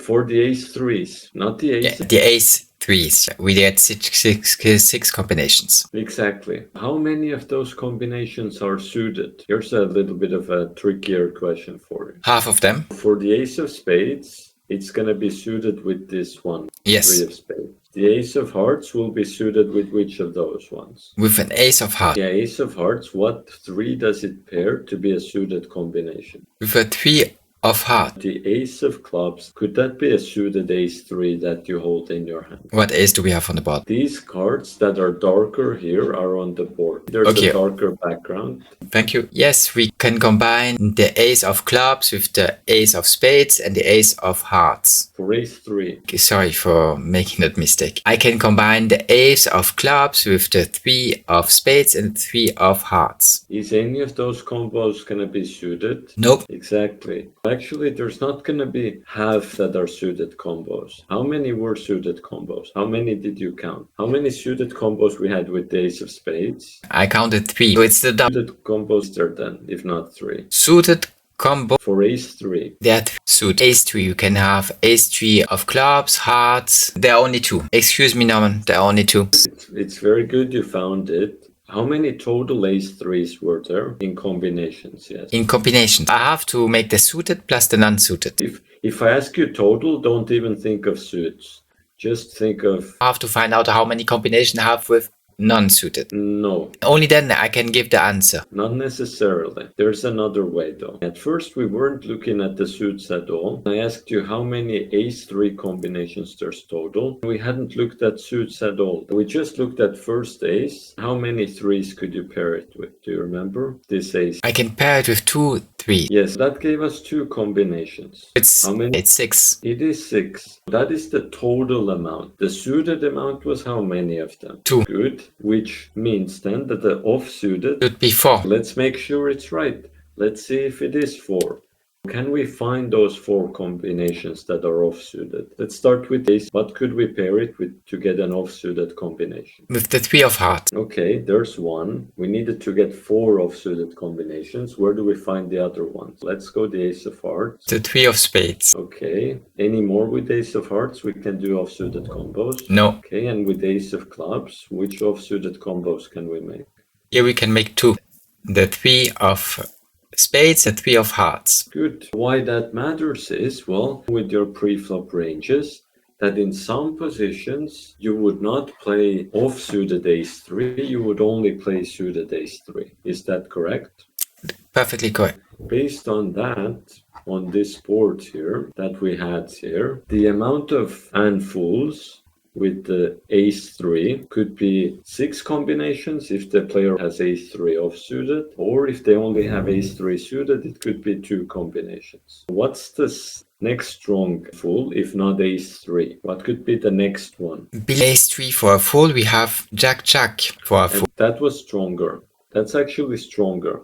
For the ace threes, not the ace. Yeah, the ace threes. We get six combinations. Exactly. How many of those combinations are suited? Here's a little bit of a trickier question for you. Half of them. For the ace of spades, it's going to be suited with this one. Yes. Three of spades. The ace of hearts will be suited with which of those ones? With an ace of hearts. Yeah, ace of hearts, what 3 does it pair to be a suited combination? With a 3 of hearts. The ace of clubs, could that be a suited ace 3 that you hold in your hand? What ace do we have on the board? These cards that are darker here are on the board. There's a darker background. Thank you. Yes, we can combine the ace of clubs with the ace of spades and the ace of hearts. For ace 3. Sorry for making that mistake. I can combine the ace of clubs with the 3 of spades and 3 of hearts. Is any of those combos going to be suited? Nope. Exactly. Actually, there's not going to be half that are suited combos. How many were suited combos? How many did you count? How many suited combos we had with the ace of spades? I counted 3. So it's the double. Suited combos there then, if not 3. Suited combo. For ace 3. There are 3 suit. Ace 3, you can have ace 3 of clubs, hearts. There are only 2. Excuse me, Norman, there are only 2. It's very good you found it. How many total ace 3s were there in combinations? Yes. In combinations. I have to make the suited plus the non-suited. If I ask you total, don't even think of suits. Just think of... I have to find out how many combinations I have with non-suited. No. Only then I can give the answer. Not necessarily. There's another way though. At first we weren't looking at the suits at all. I asked you how many ace 3 combinations there's total. We hadn't looked at suits at all. We just looked at first ace. How many 3s could you pair it with? Do you remember? This ace. I can pair it with 2, 3. Yes, that gave us 2 combinations. How many? It's 6. It is 6. That is the total amount. The suited amount was how many of them? 2. Good. Which means then that the off-suited should be 4. Let's make sure it's right. Let's see if it is 4. Can we find those 4 combinations that are off-suited? Let's start with this. What could we pair it with to get an off-suited combination? With the 3 of hearts. Okay, there's 1. We needed to get 4 off-suited combinations. Where do we find the other ones? Let's go the ace of hearts. The 3 of spades. Okay. Any more with ace of hearts? We can do off-suited combos. No. Okay, and with ace of clubs, which off-suited combos can we make? Here we can make 2. The 3 of spades and 3 of hearts. Good. Why that matters is, well, with your preflop ranges, that in some positions you would not play off-suited ace 3, you would only play suited ace 3. Is that correct? Perfectly correct. Based on that, on this board here that we had here, the amount of handfuls with the ace 3 could be 6 combinations if the player has ace 3 off-suited, or if they only have ace 3 suited, it could be 2 combinations. What's the next strong full if not ace 3? What could be the next one? Below ace 3 for a full, we have jack for a full. And that was stronger. That's actually stronger.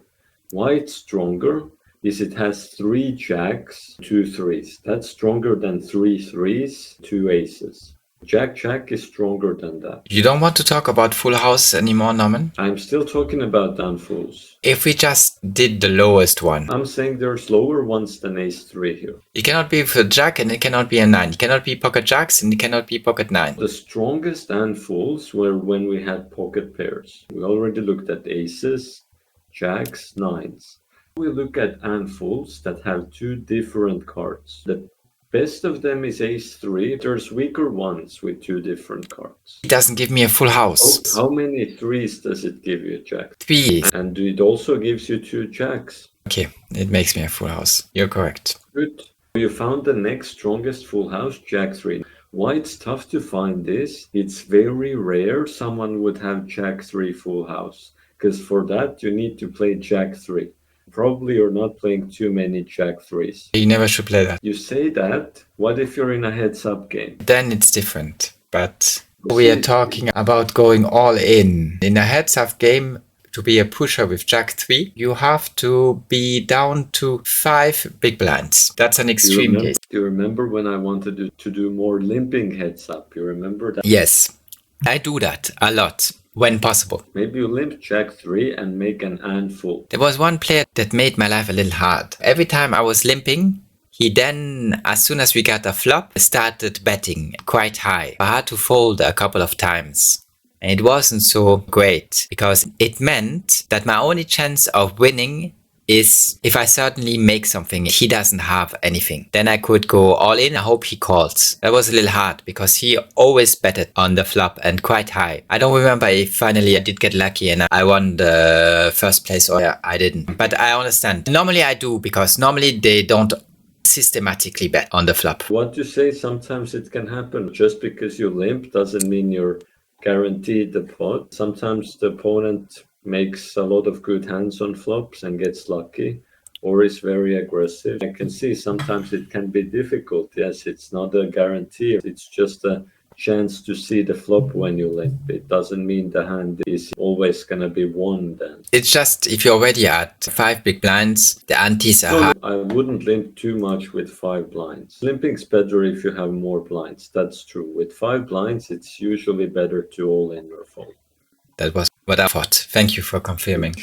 Why it's stronger is it has 3 jacks, 2 3s. That's stronger than 3 3s, 2 aces. Jack is stronger than that. You don't want to talk about full house anymore, Norman? I'm still talking about downfalls. If we just did the lowest one. I'm saying there's lower ones than ace 3 here. It cannot be with a jack and it cannot be a 9. It cannot be pocket jacks and it cannot be pocket 9. The strongest handfuls were when we had pocket pairs. We already looked at aces, jacks, 9s. We look at handfuls that have 2 different cards. The best of them is ace 3. There's weaker ones with 2 different cards. It doesn't give me a full house. How many 3s does it give you, Jack? 3. And it also gives you 2 jacks. Okay, it makes me a full house. You're correct. Good. You found the next strongest full house, Jack 3. Why it's tough to find this, it's very rare someone would have Jack 3 full house. Because for that, you need to play Jack 3. Probably you're not playing too many Jack 3s. You never should play that. You say that, what if you're in a heads-up game? Then it's different. But we are talking about going all in. In a heads-up game, to be a pusher with Jack 3, you have to be down to 5 big blinds. That's an extreme case. Do you remember when I wanted to do more limping heads up? You remember that? Yes, I do that a lot when possible. Maybe you limp Jack 3 and make an and full. There was one player that made my life a little hard. Every time I was limping, he then, as soon as we got a flop, started betting quite high. I had to fold a couple of times. And it wasn't so great because it meant that my only chance of winning is if I certainly make something, he doesn't have anything. Then I could go all in. I hope he calls. That was a little hard because he always betted on the flop and quite high. I don't remember if finally I did get lucky and I won the first place or I didn't. But I understand. Normally I do because normally they don't systematically bet on the flop. What you say, sometimes it can happen. Just because you limp doesn't mean you're guaranteed the pot. Sometimes the opponent makes a lot of good hands on flops and gets lucky, or is very aggressive. I can see sometimes it can be difficult. Yes, it's not a guarantee. It's just a chance to see the flop when you limp. It doesn't mean the hand is always going to be won then. It's just if you're already at 5 big blinds, the antes are high. I wouldn't limp too much with 5 blinds. Limping's better if you have more blinds. That's true. With 5 blinds, it's usually better to all in or fold. That was what I thought. Thank you for confirming.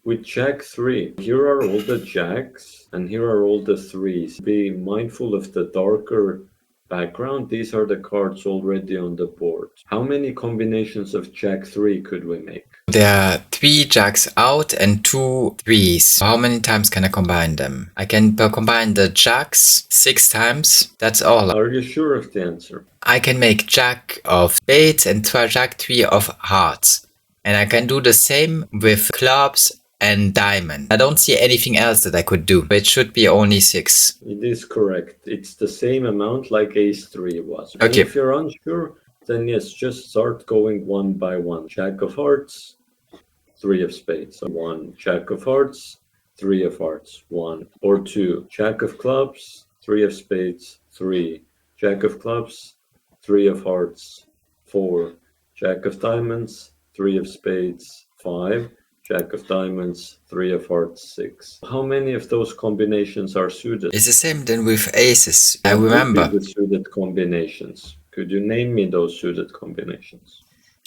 With Jack 3, here are all the jacks and here are all the 3s. Be mindful of the darker background. These are the cards already on the board. How many combinations of Jack 3 could we make? There are 3 jacks out and 2 3s. How many times can I combine them? I can combine the jacks 6 times. That's all. Are you sure of the answer? I can make jack of spades and jack 3 of hearts. And I can do the same with clubs and diamond. I don't see anything else that I could do. It should be only 6. It is correct. It's the same amount like ace 3 was. Okay. And if you're unsure, then yes, just start going one by one. Jack of hearts, 3 of spades, 1. Jack of hearts, 3 of hearts, 1 or 2. Jack of clubs, 3 of spades, 3. Jack of clubs, 3 of hearts, 4. Jack of diamonds, 3 of spades, 5. Jack of diamonds, 3 of hearts, 6. How many of those combinations are suited? It's the same then with aces. I remember. The suited combinations. Could you name me those suited combinations?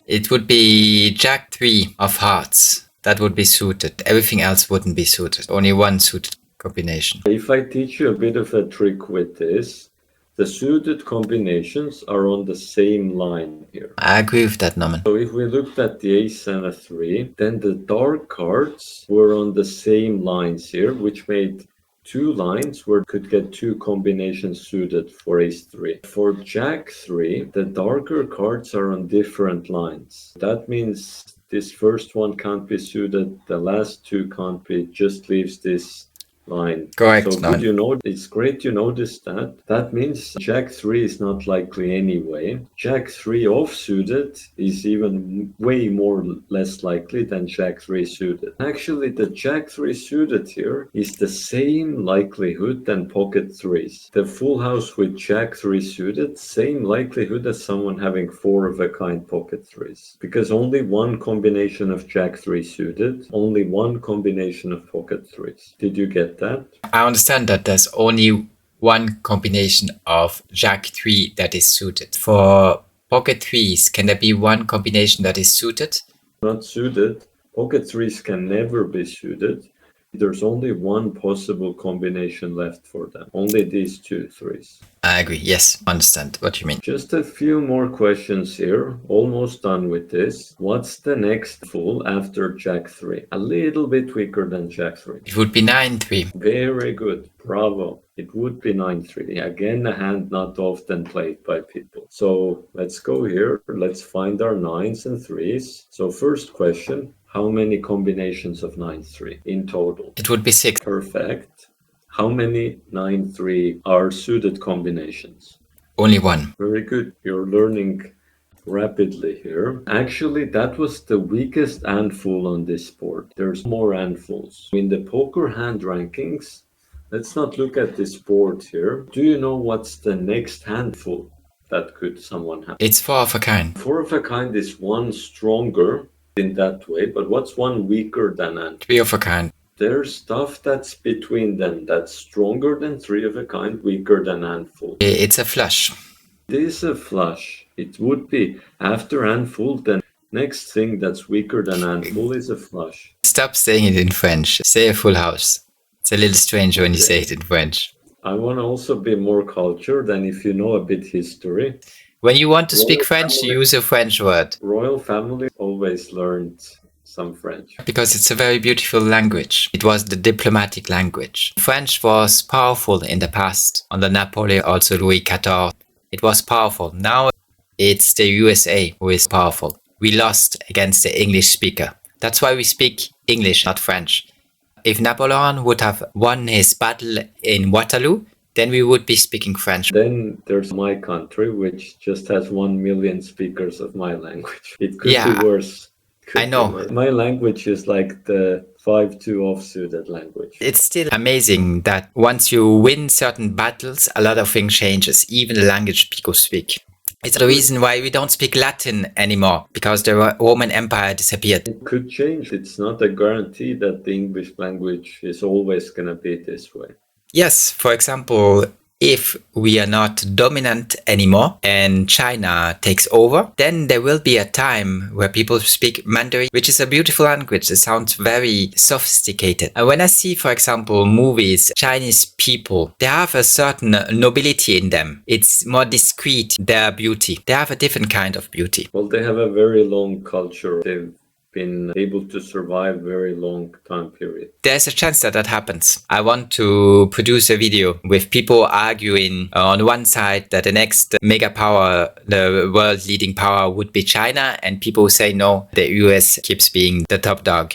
It would be jack 3 of hearts. That would be suited. Everything else wouldn't be suited. Only one suited combination. If I teach you a bit of a trick with this, the suited combinations are on the same line here. I agree with that, Norman. So if we looked at the ace and a 3, then the dark cards were on the same lines here, which made 2 lines where could get 2 combinations suited for ace 3. For jack 3, the darker cards are on different lines. That means this first one can't be suited, the last 2 can't be, just leaves this line. Correct. So good, it's great you noticed that. That means Jack 3 is not likely anyway. Jack 3 offsuited is even way more less likely than Jack 3 suited. Actually, the Jack 3 suited here is the same likelihood than pocket 3s. The full house with Jack 3 suited, same likelihood as someone having 4 of a kind pocket 3s. Because only one combination of Jack 3 suited, only one combination of pocket 3s. Did you get that? I understand that there's only one combination of jack 3 that is suited. For pocket 3s, can there be one combination that is suited? Not suited. Pocket 3s can never be suited. There's only one possible combination left for them. Only these 2 3s. I agree. Yes, understand what you mean. Just a few more questions here. Almost done with this. What's the next full after Jack 3? A little bit weaker than Jack 3. It would be 9-3. Very good. Bravo. It would be 9-3. Again, a hand not often played by people. So let's go here. Let's find our 9s and 3s. So first question. How many combinations of 9-3 in total? It would be 6. Perfect. How many 9-3 are suited combinations? Only 1. Very good. You're learning rapidly here. Actually, that was the weakest handful on this board. There's more handfuls. In the poker hand rankings, let's not look at this board here. Do you know what's the next handful that could someone have? It's 4 of a kind. 4 of a kind is one stronger in that way, but what's one weaker than hand? Three of a kind. There's stuff that's between them, that's stronger than three of a kind, weaker than handful. It's a flush. It is a flush. It would be. After handful, then next thing that's weaker than handful is a flush. Stop saying it in French. Say a full house. It's a little strange when you say it in French. I want to also be more cultured, and if you know a bit history. When you want to speak French, you use a French word. Royal family always learned some French. Because it's a very beautiful language. It was the diplomatic language. French was powerful in the past. Under Napoleon, also Louis XIV. It was powerful. Now it's the USA who is powerful. We lost against the English speaker. That's why we speak English, not French. If Napoleon would have won his battle in Waterloo, then we would be speaking French. Then there's my country, which just has 1 million speakers of my language. It could be worse. I know. My language is like the 5-2 offsuited language. It's still amazing that once you win certain battles, a lot of things changes, even the language people speak. It's the reason why we don't speak Latin anymore, because the Roman Empire disappeared. It could change. It's not a guarantee that the English language is always going to be this way. Yes, for example, if we are not dominant anymore and China takes over, then there will be a time where people speak Mandarin, which is a beautiful language. It sounds very sophisticated. And when I see, for example, movies, Chinese people, they have a certain nobility in them. It's more discreet, their beauty. They have a different kind of beauty. Well, they have a very long culture. They've been able to survive very long time period. There's a chance that that happens. I want to produce a video with people arguing on one side that the next mega power, the world leading power would be China, and people say no, the US keeps being the top dog.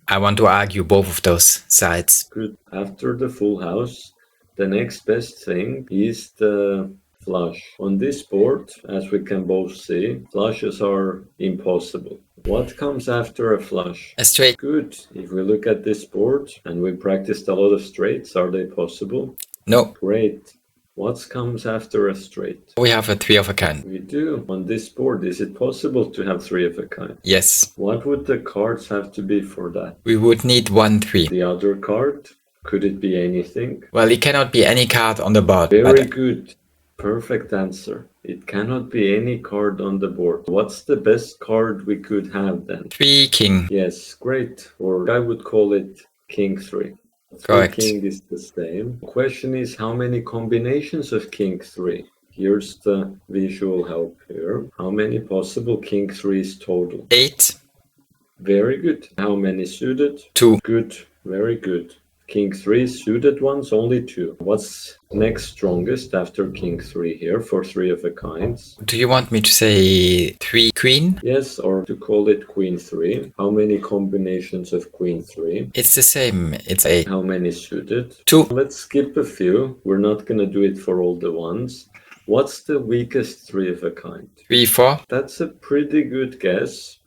I want to argue both of those sides. Good. After the full house, the next best thing is the flush. On this board, as we can both see, flushes are impossible. What comes after a flush? A straight. Good. If we look at this board and we practiced a lot of straights, are they possible? No. Great. What comes after a straight? We have a three of a kind. We do. On this board, is it possible to have three of a kind? Yes. What would the cards have to be for that? We would need 1 3. The other card? Could it be anything? Well, it cannot be any card on the board. Very good. Perfect answer. It cannot be any card on the board. What's the best card we could have then? 3 king. Yes, great. Or I would call it king 3. Correct. King is the same. Question is how many combinations of king 3? Here's the visual help here. How many possible king 3s total? 8. Very good. How many suited? 2. Good. Very good. King 3 suited ones, only 2. What's next strongest after king 3 here for three of a kinds? Do you want me to say 3 queen? Yes, or to call it queen 3. How many combinations of queen 3? It's the same. It's 8. How many suited? 2. Let's skip a few. We're not going to do it for all the ones. What's the weakest three of a kind? 3 4. That's a pretty good guess.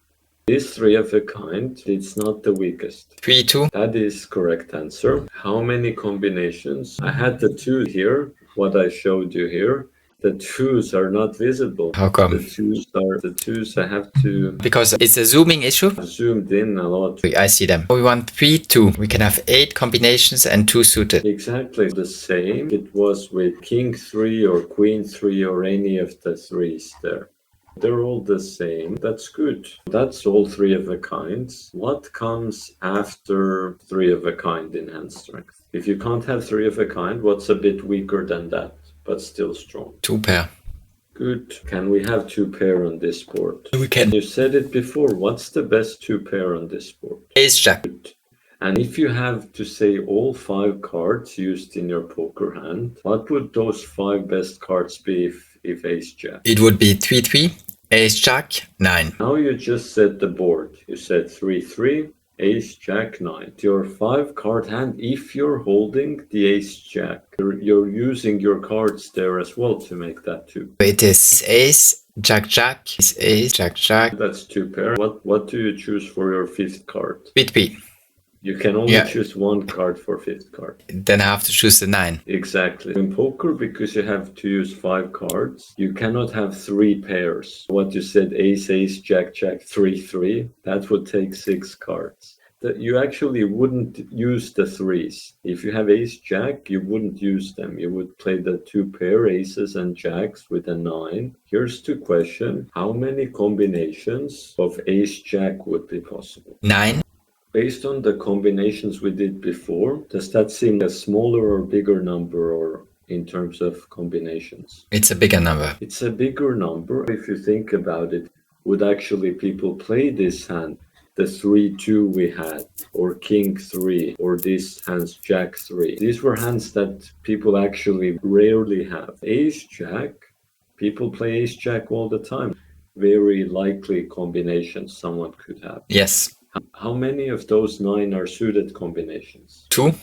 This three of a kind, it's not the weakest. 3 2. That is correct answer. How many combinations? I had the 2 here, what I showed you here. The 2s are not visible. How come? The 2s I have to Because it's a zooming issue. zoomed in a lot. I see them. We want 3 2. We can have 8 combinations and 2 suited. Exactly the same. It was with king 3 or queen 3 or any of the 3s there. They're all the same. That's good. That's all three of a kinds. What comes after three of a kind in hand strength? If you can't have three of a kind, what's a bit weaker than that, but still strong? 2 pair. Good. Can we have 2 pair on this board? We can. You said it before. What's the best 2 pair on this board? Ace jack. Good. And if you have to say all 5 cards used in your poker hand, what would those 5 best cards be if ace jack? It would be 3 3. Ace jack 9. Now you just said the board. You said 3 3, ace jack 9. Your 5 card hand, if you're holding the ace jack, you're using your cards there as well to make that 2. It is ace jack jack. It's ace jack jack. That's 2 pair. What do you choose for your 5th card? 3 3. You can only Yeah. choose one card for fifth card. Then I have to choose the 9. Exactly. In poker, because you have to use 5 cards, you cannot have 3 pairs. What you said, ace, ace, jack, jack, 3, 3, that would take 6 cards. You actually wouldn't use the 3s. If you have ace, jack, you wouldn't use them. You would play the 2 pair aces and jacks with a 9. Here's the question. How many combinations of ace, jack would be possible? 9. Based on the combinations we did before, does that seem a smaller or bigger number, or in terms of combinations? It's a bigger number. It's a bigger number. If you think about it, would actually people play this hand? The 3-2 we had, or king 3, or this hand's jack 3. These were hands that people actually rarely have. Ace jack, people play ace jack all the time. Very likely combinations someone could have. Yes. How many of those 9 are suited combinations? 2.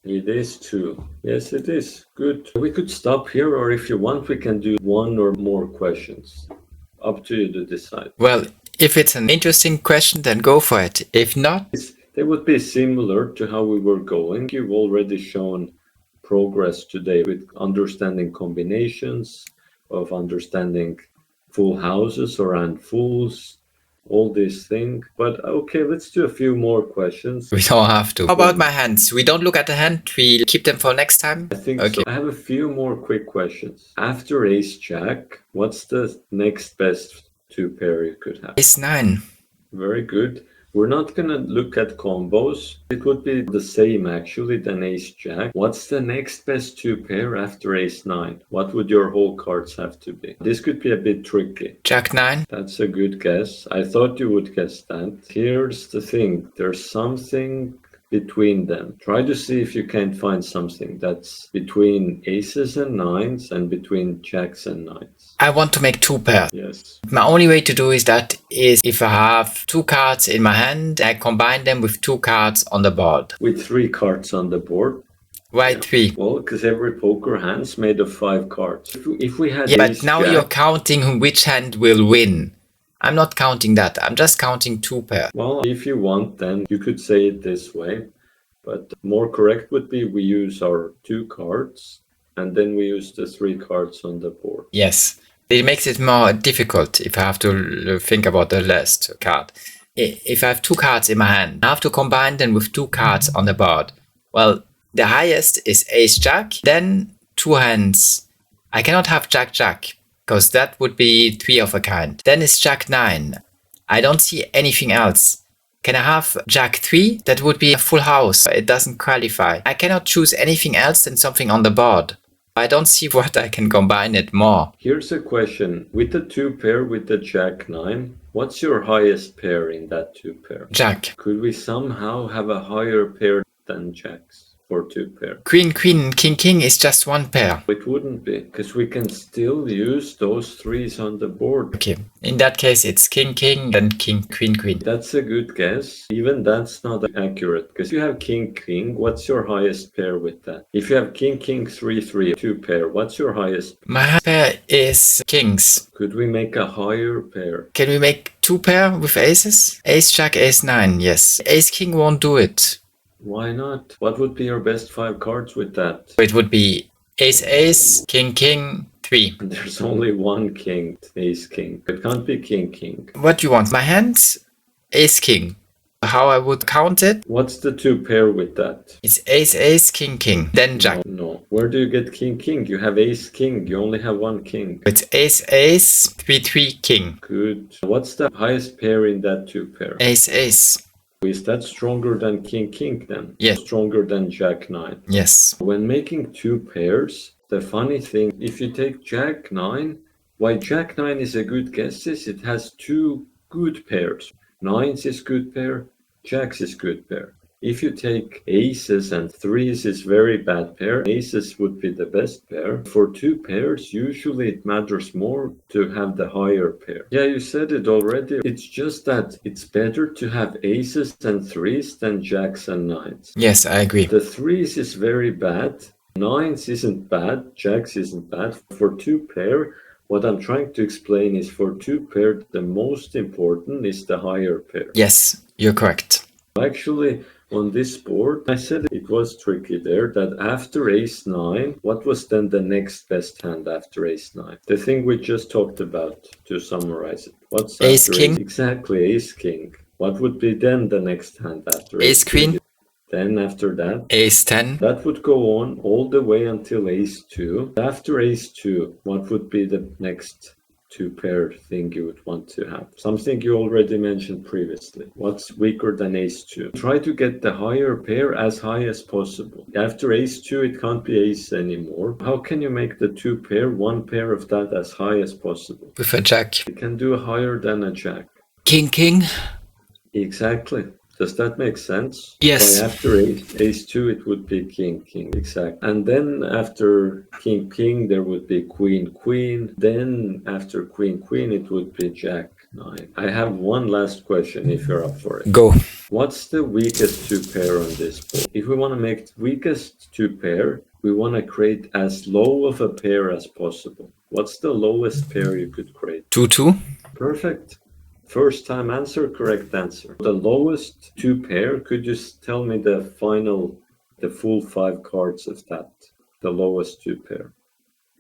It is 2. Yes, it is. Good. We could stop here, or if you want, we can do 1 or more questions. Up to you to decide. Well, if it's an interesting question, then go for it. If not, They would be similar to how we were going. You've already shown progress today with understanding combinations, of understanding full houses or and fulls, all these things. But okay, let's do a few more questions. we don't have to. How about my hands? We don't look at the hand, we keep them for next time? I think Okay. so. I have a few more quick questions. After ace jack, what's the next best 2 pair you could have? Ace 9. Very good. We're not going to look at combos. It would be the same actually than ace jack. What's the next best 2 pair after ace 9? What would your whole cards have to be? This could be a bit tricky. Jack 9. That's a good guess. I thought you would guess that. Here's the thing. There's something between them. Try to see if you can't find something that's between aces and 9s and between jacks and 9s. I want to make 2 pairs. Yes. My only way to do that is if I have 2 cards in my hand, I combine them with 2 cards on the board. With 3 cards on the board. Why 3? Well, because every poker hand's made of 5 cards. If we had Yeah, ace but now jack, you're counting which hand will win. I'm not counting that. I'm just counting 2 pairs. well, if you want, then you could say it this way. But more correct would be we use our 2 cards and then we use the 3 cards on the board. Yes. It makes it more difficult if I have to think about the last card. If I have 2 cards in my hand, I have to combine them with 2 cards on the board. Well, the highest is ace jack, then 2 hands. I cannot have jack jack, because that would be 3 of a kind. Then it's jack 9. I don't see anything else. Can I have jack 3? That would be a full house. It doesn't qualify. I cannot choose anything else than something on the board. I don't see what I can combine it more. Here's a question. With the 2 pair with the jack 9, what's your highest pair in that 2 pair? Jack. Could we somehow have a higher pair than jacks for 2 pair? Queen, queen, king, king is just 1 pair. It wouldn't be, because we can still use those 3s on the board. Okay, in that case it's king, king, then king, queen, queen. That's a good guess. Even that's not accurate, because you have king, king. What's your highest pair with that? If you have king, king, 3, 3, 2 pair, what's your highest? My pair is kings. Could we make a higher pair? Can we make 2 pair with aces? Ace, jack, ace, 9, yes. Ace, king won't do it. Why not? What would be your best 5 cards with that? It would be ace, ace, king, king, 3. There's only 1 king, ace, king. It can't be king, king. What do you want? My hands? Ace, king. How I would count it? What's the 2 pair with that? It's ace, ace, king, king, then jack. No. Where do you get king, king? You have ace, king. You only have 1 king. It's ace, ace, 3, 3, king. Good. What's the highest pair in that 2 pair? Ace, ace. Is that stronger than king, king then? Yes. Stronger than jack 9? Yes. When making 2 pairs, the funny thing, if you take jack 9, why jack 9 is a good guess is it has 2 good pairs. 9s is good pair, jacks is good pair. If you take aces and 3s is very bad pair, aces would be the best pair. For 2 pairs, usually it matters more to have the higher pair. Yeah, you said it already. It's just that it's better to have aces and 3s than jacks and 9s. Yes, I agree. The 3s is very bad. 9s isn't bad, jacks isn't bad. For 2 pair, what I'm trying to explain is for 2 pair, the most important is the higher pair. Yes, you're correct. Actually, On this board, I said it was tricky there, that after ace-9, what was then the next best hand after ace-9? The thing we just talked about, to summarize it. What's Ace after king. ace? Exactly, ace-king. What would be then the next hand after Ace queen. Then after that, Ace-10. that would go on all the way until ace-2. After ace-2, what would be the next two-pair thing you would want to have? Something you already mentioned previously. What's weaker than ace-2? Try to get the higher pair as high as possible. After ace-2, it can't be ace anymore. How can you make the two pair, one pair of that as high as possible? With a jack. You can do higher than a jack. King, king. Exactly. Does that make sense? Yes. By after ace-2, it would be king, king. Exactly. And then after king, king, there would be queen, queen. Then after queen, queen, it would be jack, 9. I have one last question if you're up for it. Go. What's the weakest two pair on this board? If we want to make the weakest two pair, we want to create as low of a pair as possible. What's the lowest pair you could create? 2-2. Perfect. First time answer, correct answer. The lowest two pair, could you tell me the full 5 cards of that? The lowest two pair.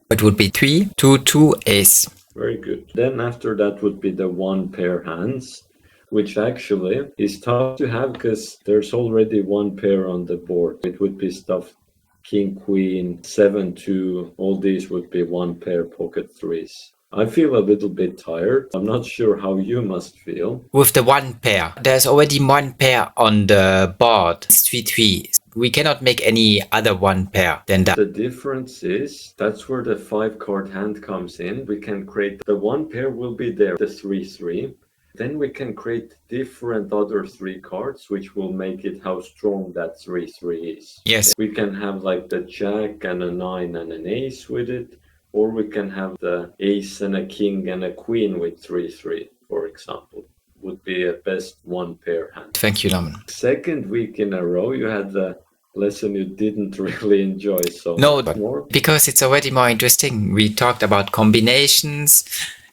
It would be 3-2-2 ace. Very good. Then after that would be the one pair hands, which actually is tough to have because there's already one pair on the board. It would be stuff king, queen, 7-2, all these would be one pair pocket threes. I feel a little bit tired. I'm not sure how you must feel. With the one pair. There's already one pair on the board. It's 3-3. We cannot make any other one pair than that. The difference is, that's where the 5-card hand comes in. We can create, the one pair will be there, the 3-3. Then we can create different other 3 cards, which will make it how strong that 3-3 is. Yes. We can have like the jack and a 9 and an ace with it. Or we can have the ace and a king and a queen with 3-3, for example. Would be a best one pair hand. Thank you, Norman. Second week in a row, you had the lesson you didn't really enjoy so much more. Because it's already more interesting. We talked about combinations.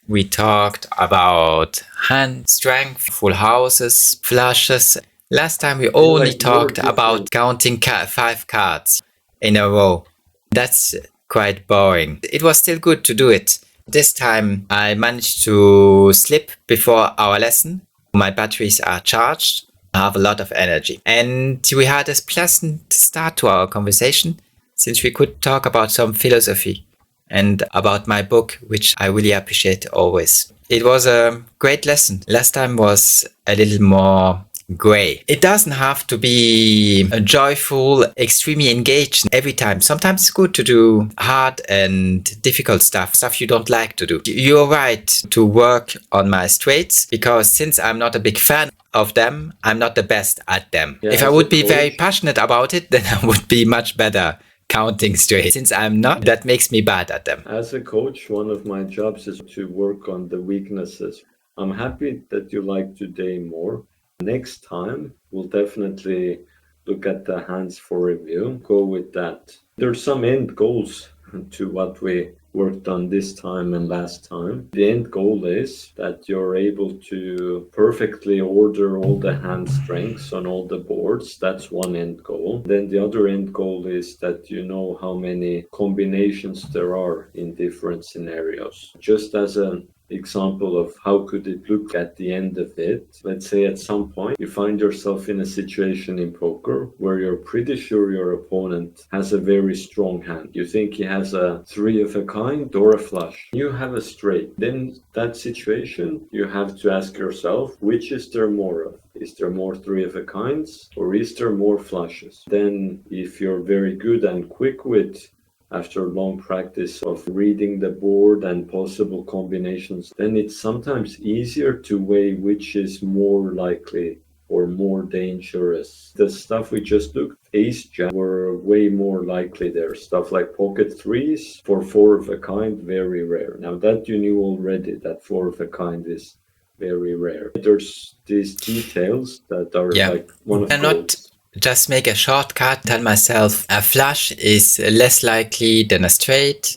We talked about hand strength, full houses, flushes. Last time we only talked about counting 5 cards in a row. That's quite boring. It was still good to do it. This time I managed to sleep before our lesson. My batteries are charged. I have a lot of energy. And we had a pleasant start to our conversation since we could talk about some philosophy and about my book, which I really appreciate always. It was a great lesson. Last time was a little more gray. It doesn't have to be joyful, extremely engaged every time. Sometimes it's good to do hard and difficult stuff you don't like to do. You're right to work on my straights because since I'm not a big fan of them, I'm not the best at them. Yeah, if I would be very passionate about it, then I would be much better counting straight. Since I'm not, that makes me bad at them. As a coach, one of my jobs is to work on the weaknesses. I'm happy that you like today more. Next time, we'll definitely look at the hands for review. Go with that. There's some end goals to what we worked on this time and last time. The end goal is that you're able to perfectly order all the hand strengths on all the boards. That's one end goal. Then the other end goal is that you know how many combinations there are in different scenarios. Just as an example of how could it look at the end of it. Let's say at some point you find yourself in a situation in poker where you're pretty sure your opponent has a very strong hand. You think he has a 3 of a kind or a flush. You have a straight. Then that situation you have to ask yourself, which is there more of? Is there more 3 of a kinds or is there more flushes? Then if you're very good and quick with after long practice of reading the board and possible combinations, then it's sometimes easier to weigh which is more likely or more dangerous. The stuff we just looked, ace jack, were way more likely there. Stuff like pocket threes for 4 of a kind, very rare. Now that you knew already, that 4 of a kind is very rare. There's these details that are like one of those. Just make a shortcut, tell myself a flush is less likely than a straight,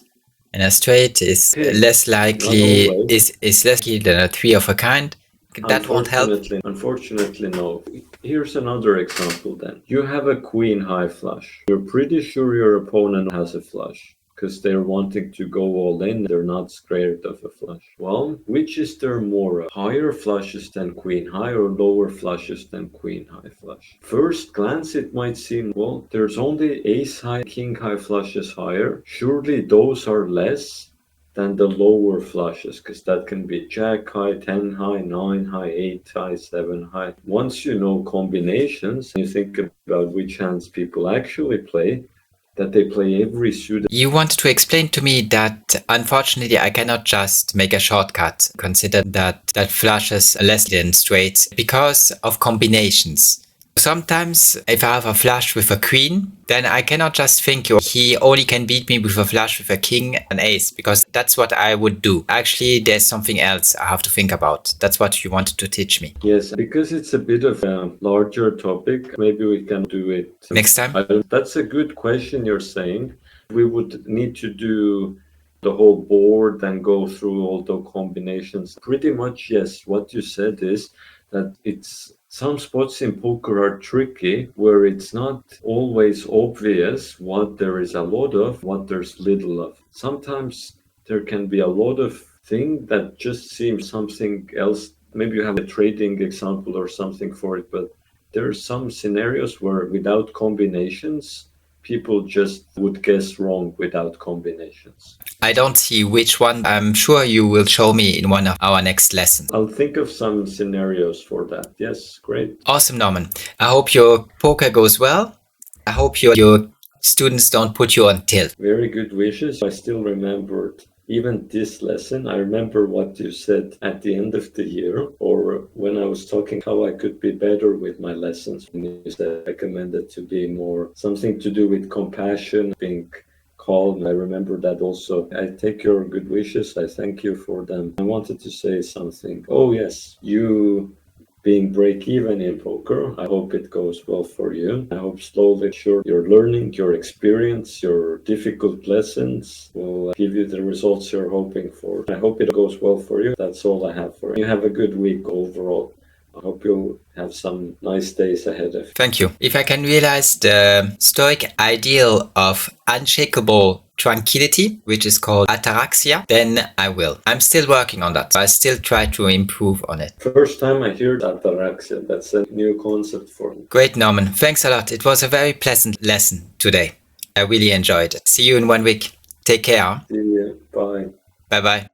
and a straight is less likely than a 3 of a kind. that won't help? Unfortunately, no. Here's another example then. You have a queen high flush. You're pretty sure your opponent has a flush because they're wanting to go all in. They're not scared of a flush. Well, which is there more of? Higher flushes than queen high or lower flushes than queen high flush? First glance, it might seem, well, there's only ace high, king high flushes higher. Surely those are less than the lower flushes, because that can be jack high, 10 high, 9 high, 8 high, 7 high. Once you know combinations, you think about which hands people actually play, that they play every suit. You wanted to explain to me that unfortunately I cannot just make a shortcut, consider that flushes less than straights because of combinations. Sometimes if I have a flush with a queen, then I cannot just think he only can beat me with a flush with a king and ace, because that's what I would do. Actually, there's something else I have to think about. That's what you wanted to teach me. Yes, because it's a bit of a larger topic, maybe we can do it next time. That's a good question you're saying. We would need to do the whole board and go through all the combinations. Pretty much, yes. What you said is that some spots in poker are tricky, where it's not always obvious what there is a lot of, what there's little of. Sometimes there can be a lot of thing that just seems something else. Maybe you have a trading example or something for it, but there are some scenarios where without combinations, people just would guess wrong without combinations. I don't see which one. I'm sure you will show me in one of our next lessons. I'll think of some scenarios for that. Yes, great. Awesome, Norman. I hope your poker goes well. I hope your students don't put you on tilt. Very good wishes. I still remembered even this lesson. I remember what you said at the end of the year, or when I was talking how I could be better with my lessons. You said recommended to be more something to do with compassion, being calm. I remember that also. I take your good wishes. I thank you for them. I wanted to say something. Oh yes, you being break-even in poker. I hope it goes well for you. I hope slowly, sure, your learning, your experience, your difficult lessons will give you the results you're hoping for. I hope it goes well for you. That's all I have for you. You have a good week overall. I hope you'll have some nice days ahead of you. Thank you. If I can realize the Stoic ideal of unshakable tranquility, which is called ataraxia, then I will. I'm still working on that. I still try to improve on it. First time I hear ataraxia. That's a new concept for me. Great, Norman. Thanks a lot. It was a very pleasant lesson today. I really enjoyed it. See you in 1 week. Take care. See you. Bye. Bye-bye.